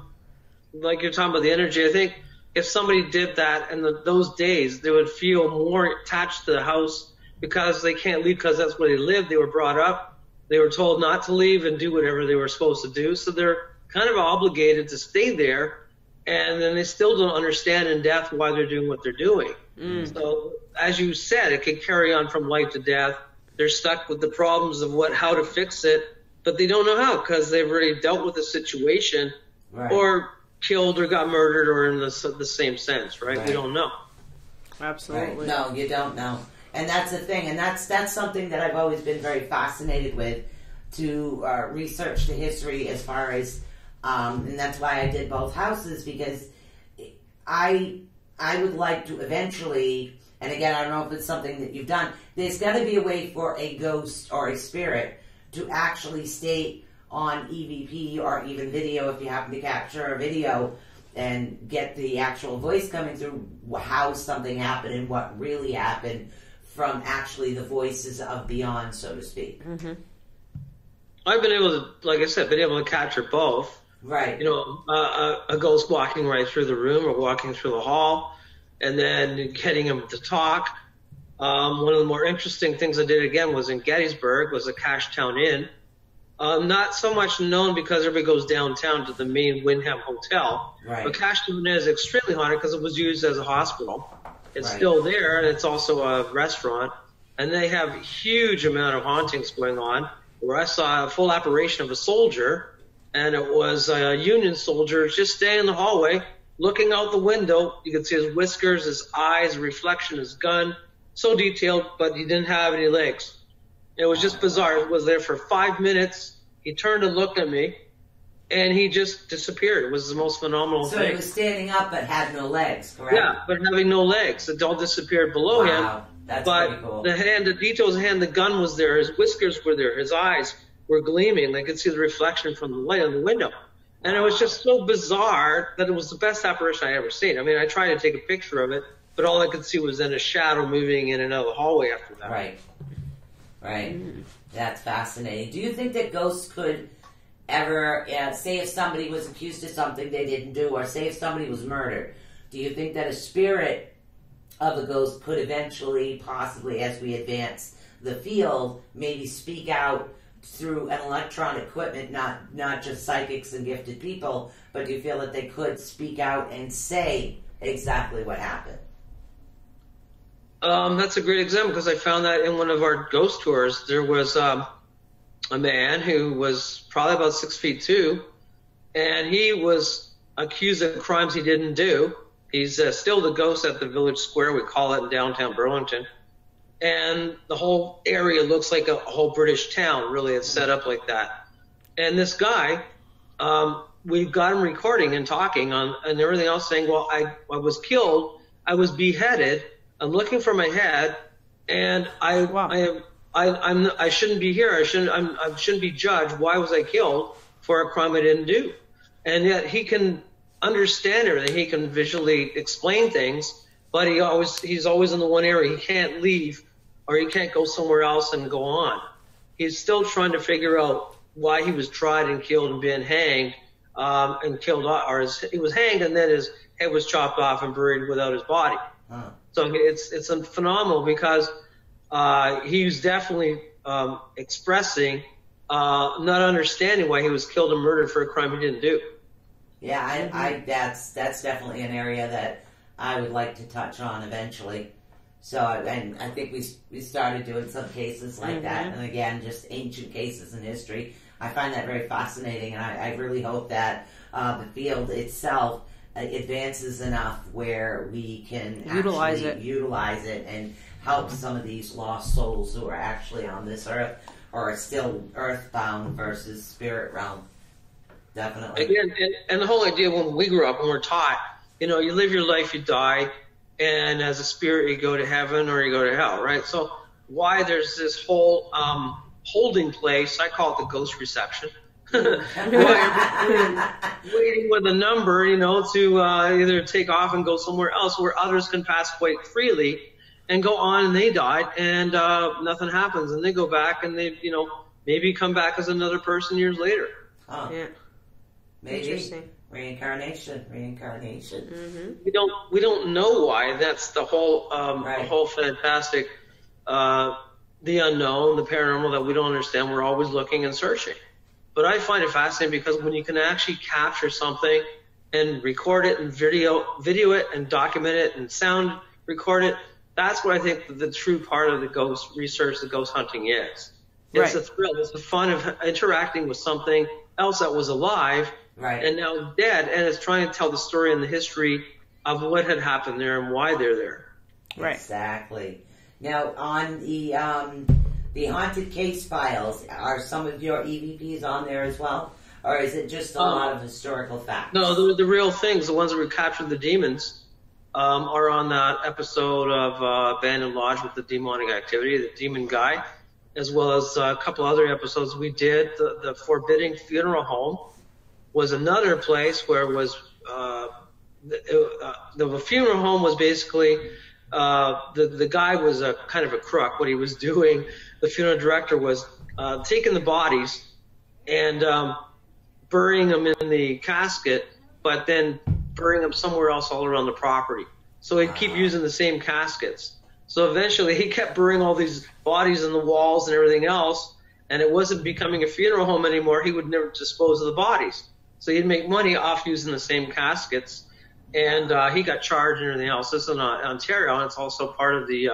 like you're talking about the energy, I think if somebody did that in those days, they would feel more attached to the house because they can't leave because that's where they live. They were brought up. They were told not to leave and do whatever they were supposed to do. So they're kind of obligated to stay there. And then they still don't understand in depth why they're doing what they're doing. So as you said, it could carry on from life to death. they're stuck with the problems of how to fix it, but they don't know how because they've already dealt with the situation, Right. or killed or got murdered, or in the same sense, right? We don't know. Absolutely. Right. No, you don't know. And that's the thing. And that's something that I've always been very fascinated with, to research the history as far as, and that's why I did both houses, because I would like to eventually, and again, I don't know if it's something that you've done, there's got to be a way for a ghost or a spirit to actually state on EVP or even video, if you happen to capture a video and get the actual voice coming through, how something happened and what really happened from actually the voices of beyond, so to speak. Mm-hmm. I've been able to, like I said, been able to capture both. Right. You know, a ghost walking right through the room or walking through the hall, and then getting him to talk. One of the more interesting things I did again was in Gettysburg, was a Cashtown Inn. Not so much known because everybody goes downtown to the main Wyndham Hotel. Right. But Cashtown Inn is extremely haunted because it was used as a hospital. It's Right. still there, and it's also a restaurant. And they have a huge amount of hauntings going on, where I saw a full apparition of a soldier, and it was a Union soldier just standing in the hallway, looking out the window. You could see his whiskers, his eyes, a reflection, his gun. So detailed, but he didn't have any legs. It was just bizarre. It was there for 5 minutes. He turned and looked at me, and he just disappeared. It was the most phenomenal So thing. he was standing up but had no legs, correct? Yeah, but having no legs. It all disappeared below him. Wow, that's But pretty cool. the details of the hand, the gun was there, his whiskers were there, his eyes were gleaming. They could see the reflection from the light on the window. And it was just so bizarre that it was the best apparition I ever seen. I mean, I tried to take a picture of it, but all I could see was then a shadow moving in and out of the hallway after that. Right. Right. That's fascinating. Do you think that ghosts could ever, say if somebody was accused of something they didn't do, or say if somebody was murdered, do you think that a spirit of a ghost could eventually, possibly as we advance the field, maybe speak out through an electronic equipment, not just psychics and gifted people, but do you feel that they could speak out and say exactly what happened? That's a great example, because I found that in one of our ghost tours. There was a man who was probably about 6'2", and he was accused of crimes he didn't do. He's still the ghost at the village square, we call it, in downtown Burlington. And the whole area looks like a whole British town, really. It's set up like that. And this guy, we got him recording and talking and everything else, saying, well, I was killed, I was beheaded, I'm looking for my head, and I shouldn't be here. I shouldn't be judged. Why was I killed for a crime I didn't do? And yet he can understand everything. He can visually explain things, but he's always in the one area. He can't leave, or he can't go somewhere else and go on. He's still trying to figure out why he was tried and killed and been hanged, and killed, or he was hanged and then his head was chopped off and buried without his body. Huh. So it's phenomenal, because he was definitely expressing not understanding why he was killed and murdered for a crime he didn't do. Yeah, that's definitely an area that I would like to touch on eventually. So, and I think we started doing some cases like that, and again, just ancient cases in history. I find that very fascinating, and I really hope that the field itself advances enough where we can Utilize it and help some of these lost souls who are actually on this earth, or are still earthbound versus spirit realm. Definitely. Again, and the whole idea when we grew up, when we're taught, you live your life, you die, and as a spirit you go to heaven or you go to hell, right? So why there's this whole holding place, I call it the ghost reception, waiting with a number, to either take off and go somewhere else where others can pass quite freely and go on, and they died, and nothing happens, and they go back, and they, maybe come back as another person years later. Huh. Yeah. Maybe. Interesting. Reincarnation. We don't know why. That's the whole Right. the whole fantastic, the unknown, the paranormal that we don't understand. We're always looking and searching. But I find it fascinating, because when you can actually capture something and record it and video it and document it and sound record it, That's what I think the true part of the ghost research, the ghost hunting is. It's the thrill. It's the fun of interacting with something else that was alive and now dead, and it's trying to tell the story and the history of what had happened there and why they're there. Right. Exactly. Now, on the haunted case files, are some of your EVPs on there as well? Or is it just a lot of historical facts? No, the real things, the ones that recaptured the demons, are on that episode of Abandoned Lodge with the demonic activity, the demon guy, as well as a couple other episodes we did. The Forbidding Funeral Home was another place where it was the funeral home was basically the guy was a kind of a crook. What he was doing, the funeral director, was taking the bodies and burying them in the casket, but then burying them somewhere else all around the property. So he'd keep using the same caskets. So eventually he kept burying all these bodies in the walls and everything else, and it wasn't becoming a funeral home anymore. He would never dispose of the bodies. So he'd make money off using the same caskets, and he got charged and everything else. This is in Ontario, and it's also part of the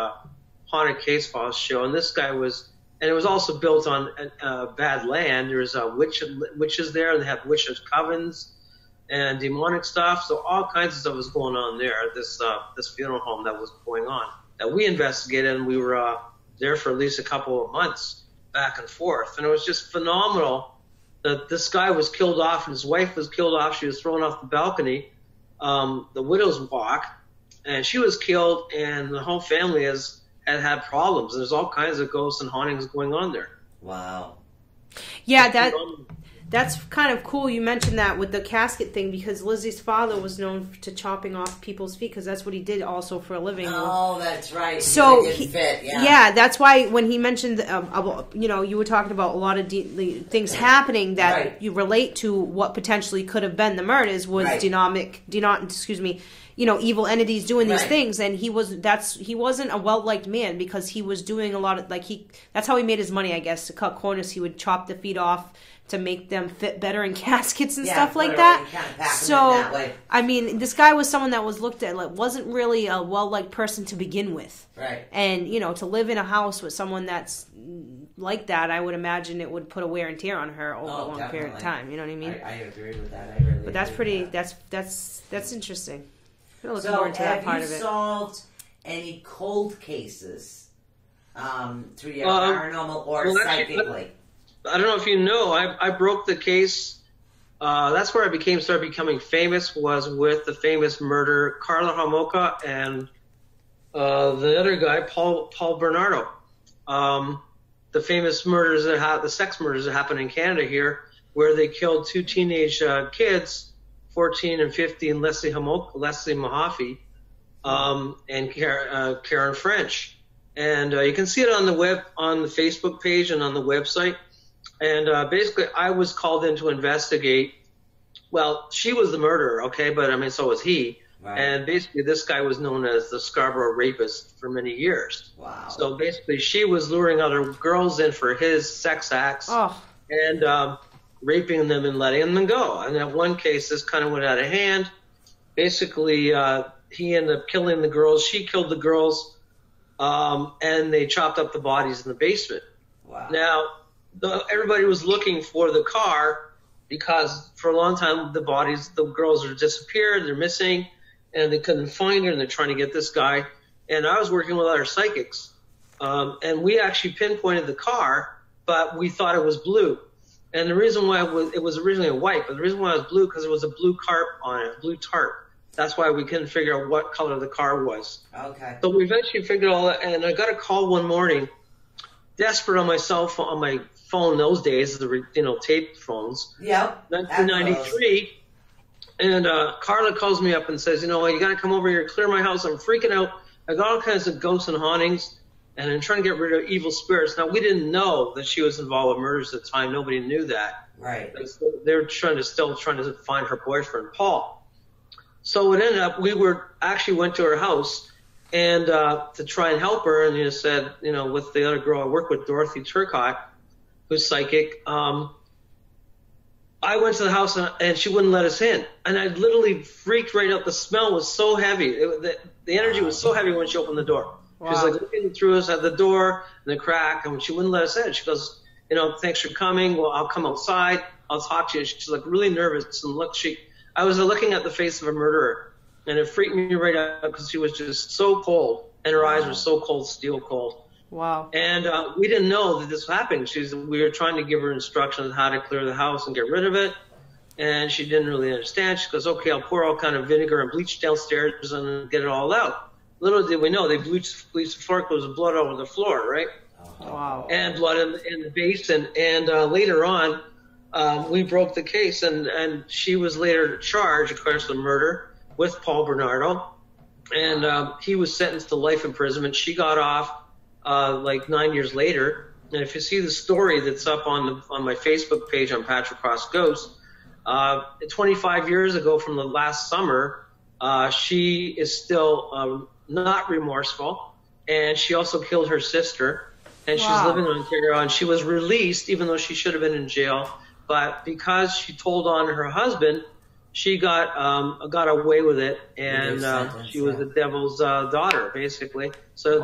Haunted Case Files show. And this guy was, and it was also built on bad land. There was witches there. They had witches' covens and demonic stuff. So all kinds of stuff was going on there. This funeral home that was going on that we investigated, and we were there for at least a couple of months back and forth. And it was just phenomenal that this guy was killed off and his wife was killed off. She was thrown off the balcony, the widow's walk, and she was killed, and the whole family had problems. There's all kinds of ghosts and hauntings going on there. Wow. Yeah, that's kind of cool you mentioned that with the casket thing, because Lizzie's father was known to chopping off people's feet, because that's what he did also for a living. Oh, that's right. So yeah, that's why when he mentioned, you were talking about a lot of things happening that you relate to what potentially could have been the murders was evil entities doing these things, and he wasn't a well-liked man because he was doing a lot of that's how he made his money, I guess. To cut corners, he would chop the feet off to make them fit better in caskets and stuff like that. So, I mean, this guy was someone that was looked at wasn't really a well-liked person to begin with. Right. And, to live in a house with someone that's like that, I would imagine it would put a wear and tear on her over a long period of time. You know what I mean? I agree with that. I really But that's agree pretty, that's interesting. I'm going to look So, more into that part have of you it. solved any cold cases through your paranormal or psychically? I don't know if you know, I broke the case. That's where I started becoming famous, was with the famous murder, Carla Homolka and the other guy, Paul Bernardo. The famous murders the sex murders that happened in Canada here, where they killed two teenage kids, 14 and 15, Leslie Mahaffey, and Karen French. And you can see it on the Facebook page and on the website. And basically, I was called in to investigate. Well, she was the murderer, okay, but I mean, so was he. Right. And basically, this guy was known as the Scarborough Rapist for many years. Wow. So basically, she was luring other girls in for his sex acts and raping them and letting them go. And in one case, this kind of went out of hand. Basically, he ended up killing the girls. She killed the girls, and they chopped up the bodies in the basement. Wow. Now, everybody was looking for the car because for a long time the girls are disappeared, they're missing, and they couldn't find her, and they're trying to get this guy. And I was working with other psychics, and we actually pinpointed the car, but we thought it was blue. And the reason why it was originally white, but the reason why it was blue because there was a blue tarp on it, a blue tarp. That's why we couldn't figure out what color the car was. Okay. So we eventually figured all that, and I got a call one morning, desperate on my cell phone, on my phone in those days, the tape phones. Yep. 1993. And Carla calls me up and says, you got to come over here, clear my house. I'm freaking out. I got all kinds of ghosts and hauntings, and I'm trying to get rid of evil spirits. Now, we didn't know that she was involved with murders at the time. Nobody knew that. Right. They were still trying to find her boyfriend, Paul. So it ended up, went to her house and to try and help her, and said, with the other girl I work with, Dorothy Turcott, who's psychic, I went to the house and she wouldn't let us in. And I literally freaked right out. The smell was so heavy. The energy was so heavy when she opened the door. Wow. She was like looking through us at the door in the crack, and she wouldn't let us in. She goes, thanks for coming. Well, I'll come outside. I'll talk to you. She's like really nervous, and I was looking at the face of a murderer, and it freaked me right out because she was just so cold, and her eyes were so cold, steel cold. Wow. And we didn't know that this was happening. We were trying to give her instructions on how to clear the house and get rid of it, and she didn't really understand. She goes, okay, I'll pour all kind of vinegar and bleach downstairs and get it all out. Little did we know, they bleached the floor because there was blood all over the floor, right? Wow. And blood in the basin. And later on, we broke the case, and she was later charged, of course, with murder with Paul Bernardo. And he was sentenced to life imprisonment. She got off like 9 years later. And if you see the story that's up on my Facebook page on Patrick Cross Ghost, 25 years ago from the last summer, she is still not remorseful, and she also killed her sister, and she's living in Ontario, and she was released even though she should have been in jail, but because she told on her husband, she got away with it, and she was the devil's daughter, basically. So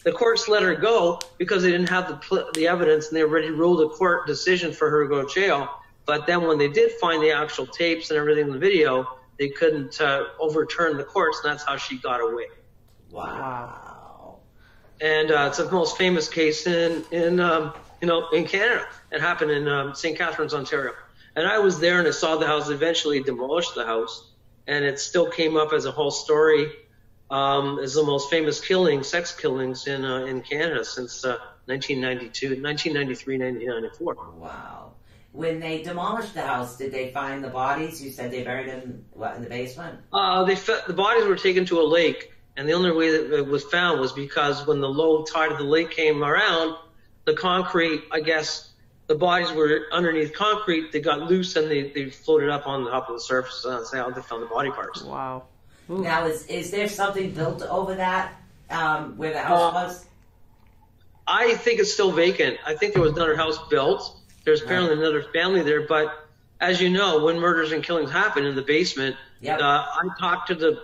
the courts let her go because they didn't have the evidence, and they already ruled a court decision for her to go to jail. But then when they did find the actual tapes and everything in the video, they couldn't overturn the courts, and that's how she got away. Wow. And it's the most famous case in Canada. It happened in St. Catharines, Ontario. And I was there, and I saw the house. Eventually demolished the house, and it still came up as a whole story as the most famous sex killings in Canada since 1993, 1994. Wow. When they demolished the house, did they find the bodies? You said they buried them in the basement? The bodies were taken to a lake, and the only way that it was found was because when the low tide of the lake came around, the concrete, I guess, the bodies were underneath concrete. They got loose, and they floated up on the top of the surface, and that's how they found the body parts. Wow. Ooh. Now, is there something built over that where the house was? I think it's still vacant. I think there was another house built. There's apparently another family there, but as you know, when murders and killings happen in the basement, I talked to the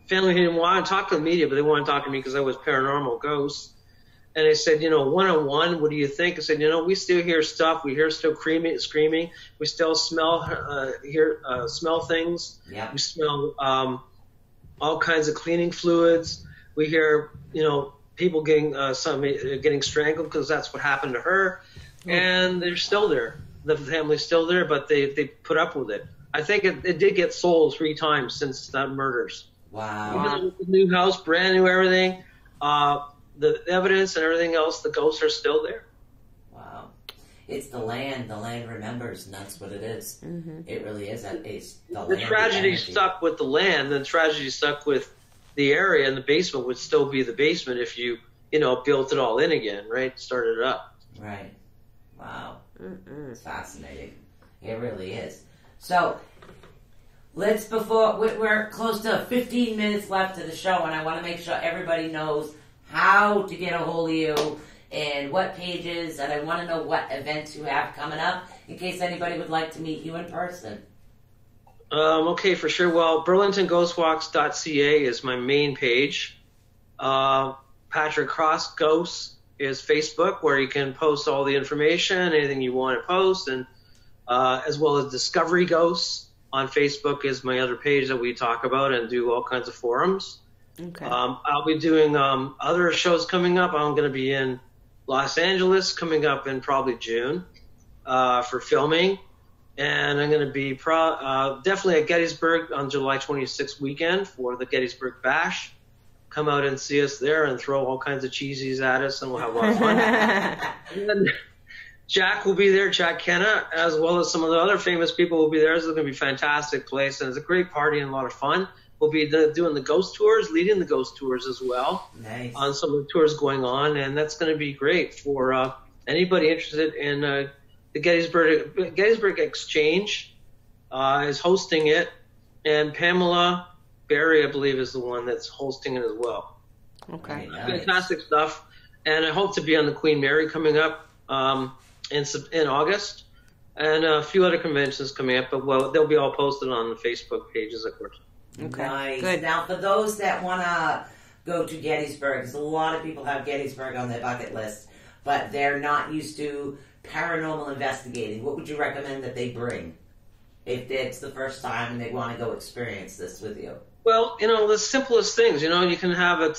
family who didn't want to talk to the media, but they wanted to talk to me because I was paranormal ghosts. And I said, one-on-one, what do you think? I said, we still hear stuff. We hear still screaming. We still smell things. Yeah. We smell all kinds of cleaning fluids. We hear, people getting strangled because that's what happened to her. And they're still there. The family's still there, but they put up with it. I think it did get sold 3 times since that murders. Wow. Even though it's a new house, brand new everything, the evidence and everything else, the ghosts are still there. Wow. It's the land. The land remembers, and that's what it is. Mm-hmm. It really is. It's the tragedy stuck with the land, and the tragedy stuck with the area, and the basement would still be the basement if you, built it all in again, right? Started it up. Right. Wow. It's fascinating. It really is. So, we're close to 15 minutes left to the show, and I want to make sure everybody knows how to get a hold of you and what pages, and I want to know what events you have coming up in case anybody would like to meet you in person. Okay, for sure. Well, burlingtonghostwalks.ca is my main page. Patrick Cross Ghosts is Facebook, where you can post all the information, anything you want to post, and as well as Discovery Ghosts on Facebook is my other page that we talk about and do all kinds of forums. Okay. I'll be doing other shows coming up. I'm going to be in Los Angeles coming up in probably June for filming, and I'm going to be definitely at Gettysburg on July 26th weekend for the Gettysburg Bash. Come out and see us there and throw all kinds of cheesies at us, and we'll have a lot of fun. And then Jack will be there, Jack Kenna, as well as some of the other famous people will be there. It's going to be a fantastic place, and it's a great party and a lot of fun. We'll be doing the ghost tours, leading the ghost tours as well. Nice. On some of the tours going on, and that's going to be great for anybody interested in the Gettysburg Exchange is hosting it, and Pamela Barry, I believe, is the one that's hosting it as well. Okay. Nice. Fantastic stuff. And I hope to be on the Queen Mary coming up in August, and a few other conventions coming up, but they'll be all posted on the Facebook pages, of course. Okay. Nice. Good. Now, for those that want to go to Gettysburg, because a lot of people have Gettysburg on their bucket list, but they're not used to paranormal investigating, what would you recommend that they bring if it's the first time and they want to go experience this with you? Well, the simplest things. You can have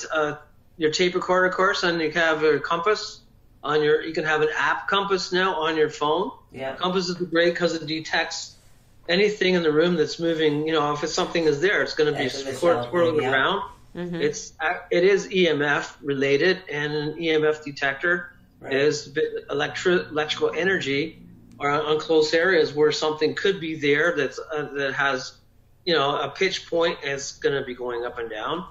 your tape recorder, of course, and you can have your compass on you can have an app compass now on your phone. Yeah. Compass is great because it detects anything in the room that's moving. If it's something is there, it's going to be swirling around. Mm-hmm. It is EMF related, and an EMF detector is electrical energy or on close areas where something could be there that has a pitch point and it's going to be going up and down.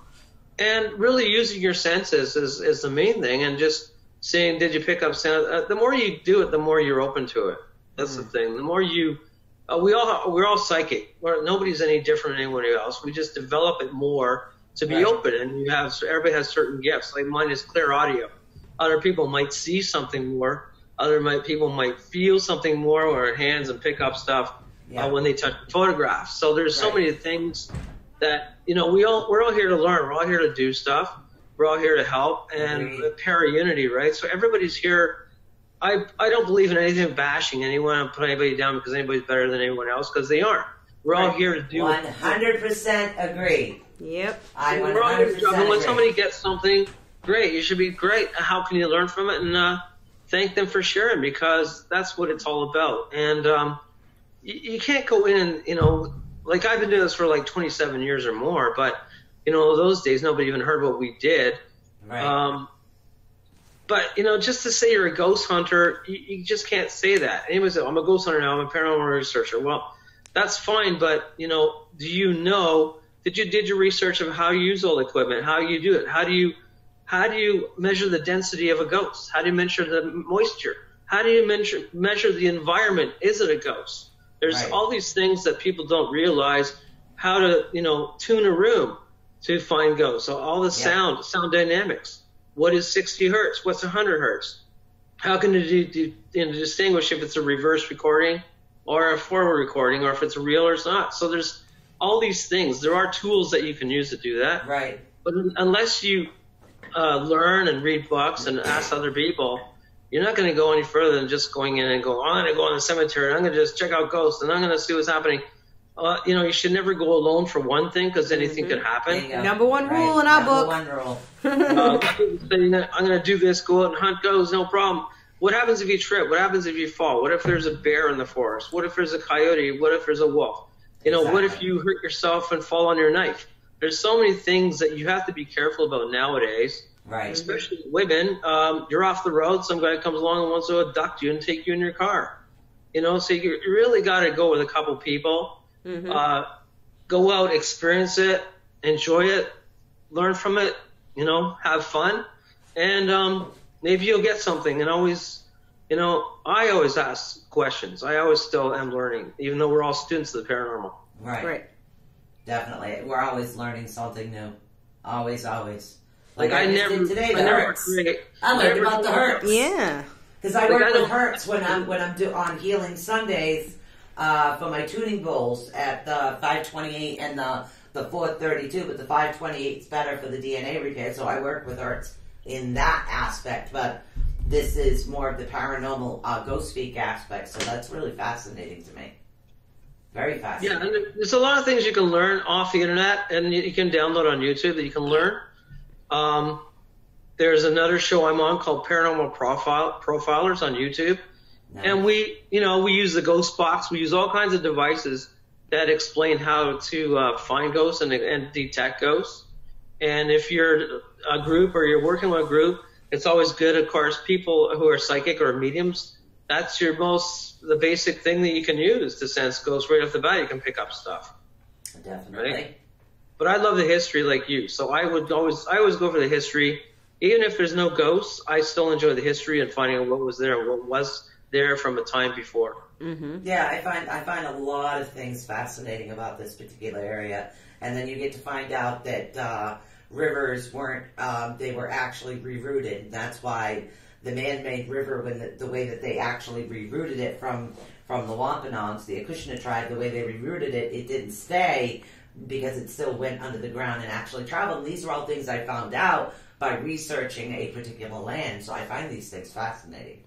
And really using your senses is the main thing, and just saying, did you pick up sound? The more you do it, the more you're open to it. That's the thing. The more you we're all psychic. Nobody's any different than anyone else. We just develop it more to be open, and everybody has certain gifts. Like mine is clear audio. Other people might see something more. People might feel something more, or hands and pick up stuff when they touch photographs. So there's so many things that we're all here to learn. We're all here to do stuff. We're all here to help and para-unity, right? So everybody's here. I don't believe in anything bashing anyone and put anybody down because anybody's better than anyone else, because they aren't. We're all here to do 100% agree. Yep. We're all here to do. When somebody gets something, great. You should be great. How can you learn from it? And thank them for sharing, because that's what it's all about. And you can't go in and, like I've been doing this for like 27 years or more, but, those days nobody even heard what we did. Right. But, just to say you're a ghost hunter, you just can't say that. Anyone says, I'm a ghost hunter now, I'm a paranormal researcher. Well, that's fine, but, did you research of how you use all the equipment, how you do it? How do you measure the density of a ghost? How do you measure the moisture? How do you measure the environment? Is it a ghost? There's all these things that people don't realize how to, tune a room to find ghosts. So all the sound dynamics. What is 60 hertz? What's 100 hertz? How can you distinguish if it's a reverse recording or a forward recording, or if it's real or it's not? So there's all these things. There are tools that you can use to do that. Right. But unless you learn and read books and ask other people, you're not going to go any further than just going in and go, I'm going to go in the cemetery, and I'm going to just check out ghosts, and I'm going to see what's happening. You should never go alone for one thing, because anything could happen. Number one rule in our book. Number one rule. I'm going to do this, go out and hunt ghosts, no problem. What happens if you trip? What happens if you fall? What if there's a bear in the forest? What if there's a coyote? What if there's a wolf? What if you hurt yourself and fall on your knife? There's so many things that you have to be careful about nowadays. Right. Especially women. You're off the road, some guy comes along and wants to abduct you and take you in your car. So you really got to go with a couple people. Mm-hmm. Go out, experience it, enjoy it, learn from it, have fun, and maybe you'll get something. And always, I always ask questions. I always still am learning, even though we're all students of the paranormal. Right. Definitely. We're always learning something new. Always. Like I never I learned about the hertz. Yeah. Because I work with hertz when I'm on Healing Sundays for my tuning bowls at the 528 and the 432, but the 528 is better for the DNA repair, so I work with hertz in that aspect. But this is more of the paranormal ghost speak aspect, so that's really fascinating to me. Very fascinating. Yeah, and there's a lot of things you can learn off the internet, and you can download on YouTube that you can learn. There's another show I'm on called Paranormal Profilers on YouTube. Nice. And we use the ghost box. We use all kinds of devices that explain how to find ghosts and detect ghosts. And if you're a group or you're working with a group, it's always good, of course, people who are psychic or mediums, that's the basic thing that you can use to sense ghosts right off the bat. You can pick up stuff. Definitely. Right? But I love the history like you. So I always go for the history. Even if there's no ghosts, I still enjoy the history and finding out what was there and what was there from a time before. Mm-hmm. Yeah, I find a lot of things fascinating about this particular area, and then you get to find out that rivers weren't they were actually rerouted. That's why the man-made river, when the way that they actually rerouted it from the Wampanoags, the Acushnet tribe, the way they rerouted it, it didn't stay because it still went under the ground and actually traveled. And these are all things I found out by researching a particular land. So I find these things fascinating.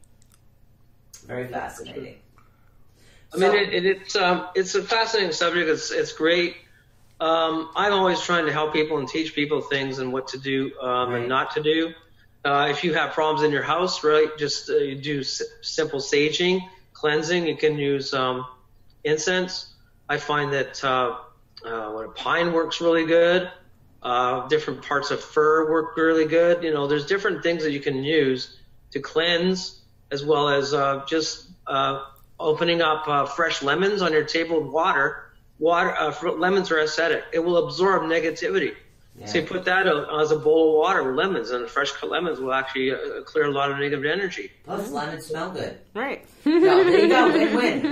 Very fascinating. I mean, it's a fascinating subject. It's great. I'm always trying to help people and teach people things and what to do and not to do. If you have problems in your house, right, just you do simple saging, cleansing. You can use incense. I find that pine works really good. Different parts of fir work really good. You know, there's different things that you can use to cleanse, as well as just opening up fresh lemons on your table with water. Lemons are acidic. It will absorb negativity. Yeah. So you put that as a bowl of water with lemons, and fresh cut lemons will actually clear a lot of negative energy. Plus, lemons smell good. Right. So, there you go, win-win.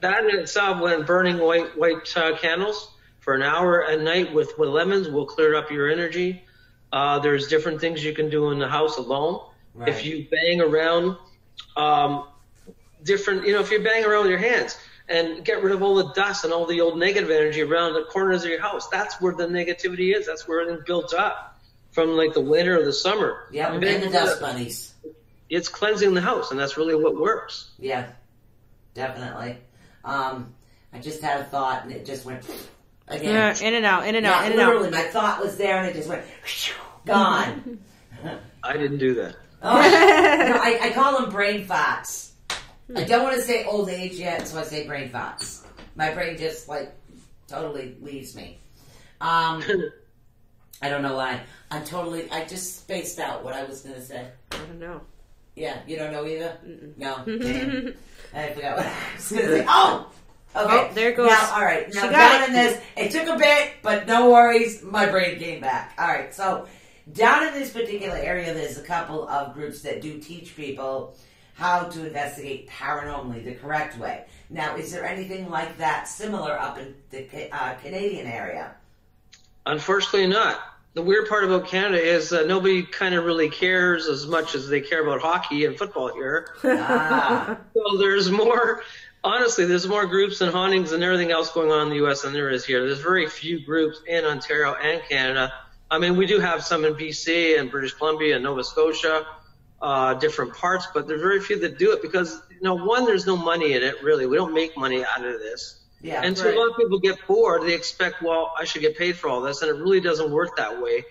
That in itself, when burning white candles for an hour at night with lemons, will clear up your energy. There's different things you can do in the house alone. Right. If you bang around if you bang around with your hands and get rid of all the dust and all the old negative energy around the corners of your house, that's where the negativity is. That's where it's built up from like the winter or the summer. Yeah, and the dust bunnies. It's cleansing the house, and that's really what works. Yeah, definitely. I just had a thought, and it just went again. Yeah, in and out, in and out, in and out. Literally, my thought was there, and it just went gone. I didn't do that. Oh, no, I call them brain farts. I don't want to say old age yet, so I say brain farts. My brain just, totally leaves me. I don't know why. I just spaced out what I was going to say. I don't know. Yeah, you don't know either? Mm-mm. No? Damn. I forgot what I was going to say. Oh! Okay. Oh, there it goes. Now, all right. Now, down in this, it took a bit, but no worries. My brain came back. All right. So, down in this particular area, there's a couple of groups that do teach people how to investigate paranormally the correct way. Now, is there anything like that similar up in the Canadian area? Unfortunately not. The weird part about Canada is that nobody kind of really cares as much as they care about hockey and football here. So there's more groups and hauntings and everything else going on in the U.S. than there is here. There's very few groups in Ontario and Canada. I mean, we do have some in BC and British Columbia and Nova Scotia, different parts, but there's very few that do it because, one, there's no money in it, really. We don't make money out of this. Yeah, and so a lot of people get bored. They expect, well, I should get paid for all this, and it really doesn't work that way.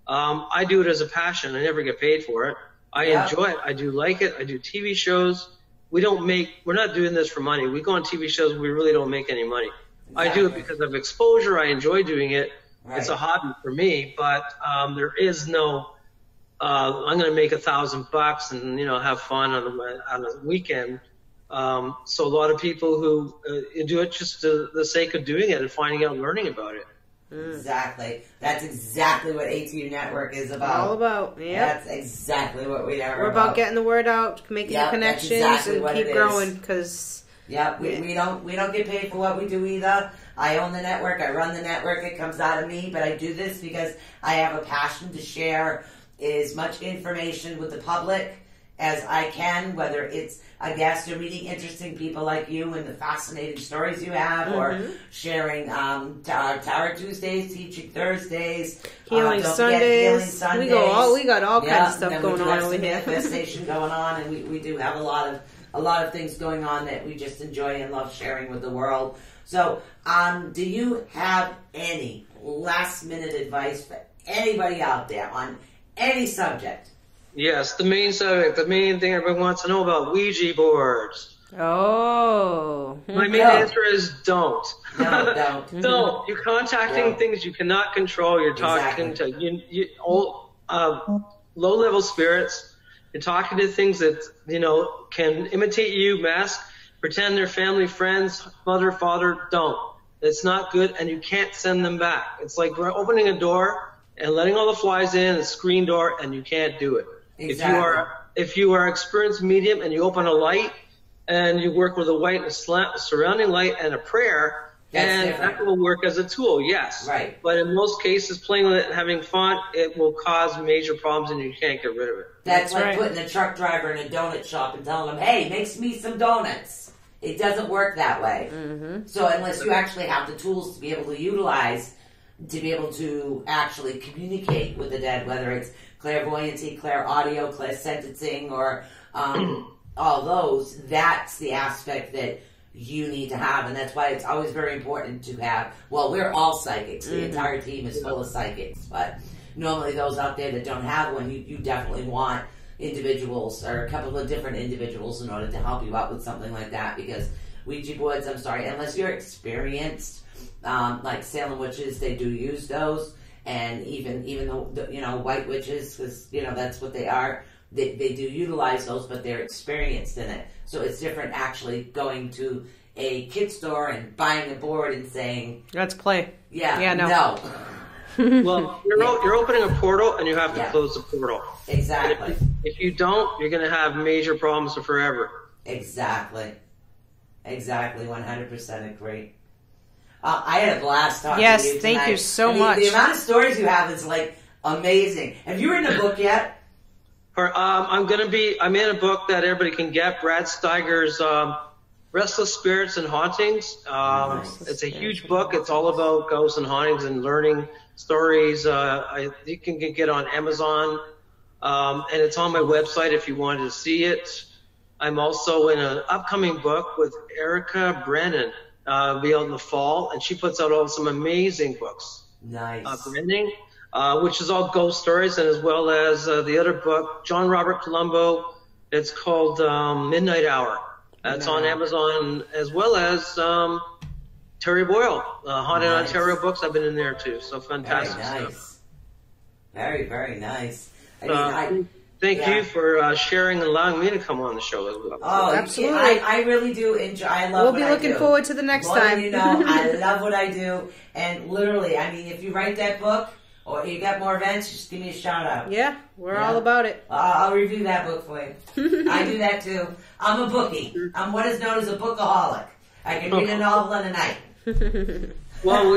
I do it as a passion. I never get paid for it. I enjoy it. I do like it. I do TV shows. We're not doing this for money. We go on TV shows, we really don't make any money. Exactly. I do it because of exposure. I enjoy doing it. Right. It's a hobby for me, but there is no, I'm going to make $1,000 and, have fun on the weekend. So a lot of people who do it just for the sake of doing it and finding out and learning about it. Exactly. That's exactly what ATU Network is about. All about, yeah. That's exactly what we are. We're about getting the word out, making the connections, and keep growing. Because we don't get paid for what we do either. I own the network. I run the network. It comes out of me, but I do this because I have a passion to share as much information with the public as I can, whether it's a guest or meeting interesting people like you and the fascinating stories you have, or sharing Tarot Tuesdays, Teaching Thursdays, Healing Sundays. We got all kinds of stuff going on over here. Manifestation going on, and we do have a lot of things going on that we just enjoy and love sharing with the world. So, do you have any last minute advice for anybody out there on any subject? Yes, the main subject, the main thing everyone wants to know about, Ouija boards. Oh. My main answer is don't. No, don't. Don't. You're contacting things you cannot control. You're talking to low-level spirits. You're talking to things that, can imitate you, mask, pretend they're family, friends, mother, father. Don't. It's not good, and you can't send them back. It's like we're opening a door and letting all the flies in, a screen door, and you can't do it. Exactly. If you are experienced medium and you open a light and you work with a white and a surrounding light and a prayer, that will work as a tool, yes. Right. But in most cases, playing with it and having fun, it will cause major problems and you can't get rid of it. That's like putting a truck driver in a donut shop and telling them, hey, make me some donuts. It doesn't work that way. Mm-hmm. So unless you actually have the tools to be able to utilize, to be able to actually communicate with the dead, whether it's clairvoyancy, clairaudio, clairsentencing, or all those, that's the aspect that you need to have. And that's why it's always very important to have, well, we're all psychics. The entire team is full of psychics. But normally those out there that don't have one, you definitely want individuals or a couple of different individuals in order to help you out with something like that, because Ouija boards, I'm sorry, unless you're experienced, like Salem witches, they do use those, and even the white witches, because that's what they are. They do utilize those, but they're experienced in it. So it's different actually going to a kid store and buying a board and saying, let's play. Yeah, no. Well, you're opening a portal, and you have to close the portal. Exactly. If you don't, you're going to have major problems for forever. Exactly. 100% agree. I had a blast talking to you tonight. Yes, thank you so much. The amount of stories you have is like amazing. Have you written a book yet? I'm in a book that everybody can get, Brad Steiger's Restless Spirits and Hauntings. It's a huge book. It's all about ghosts and hauntings and learning stories. You can get on Amazon, and it's on my website if you wanted to see it. I'm also in an upcoming book with Erica Brennan, be out in the fall, and she puts out some amazing books. Nice. Brennan, which is all ghost stories, and as well as the other book, John Robert Colombo. It's called Midnight Hour. That's on Amazon, as well as Terry Boyle, Haunted Ontario Books. I've been in there too, so fantastic stuff. Very, very nice. Thank you for sharing and allowing me to come on the show as well. Oh, absolutely. I really do enjoy. I love. We'll be looking forward to the next time. I love what I do, and literally, I mean, if you write that book or you got more events, just give me a shout out. Yeah, we're all about it. I'll review that book for you. I do that too. I'm a bookie. I'm what is known as a bookaholic. I can read a novel in a night. Well,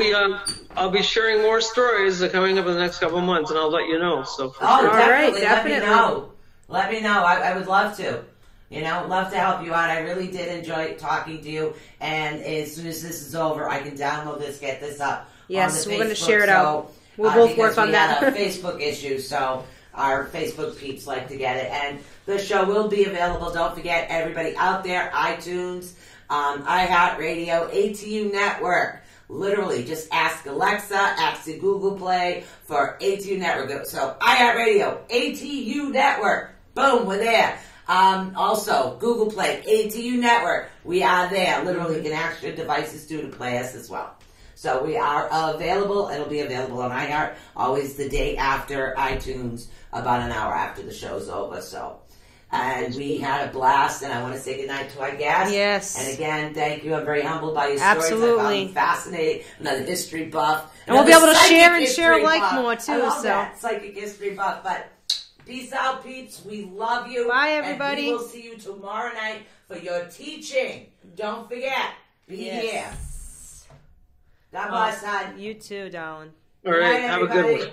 I'll be sharing more stories coming up in the next couple of months, and I'll let you know. So sure. Definitely. Let me know. I would love to. Love to help you out. I really did enjoy talking to you. And as soon as this is over, I can download this, get this up. Yes, on the we're going to Facebook, share it out. We'll both work on that. We had a Facebook issue, so our Facebook peeps like to get it. And the show will be available. Don't forget, everybody out there, iTunes, iHeartRadio, ATU Network. Literally, just ask Alexa, ask the Google Play for ATU Network. So, iHeartRadio, ATU Network. Boom, we're there. Also, Google Play, ATU Network. We are there. Literally, you can ask your devices to play us as well. So, we are available. It'll be available on iHeart, always the day after iTunes, about an hour after the show's over. So, and we had a blast, and I want to say goodnight to our guest. Yes. And again, thank you. I'm very humbled by your stories. Absolutely. I found fascinating. Another history buff. And we'll be able to share buff. more, too. I love that. Psychic history buff. But peace out, peeps. We love you. Bye, everybody. And we will see you tomorrow night for your teaching. Don't forget, be here. God bless, hon. You too, darling. All right, have a good one.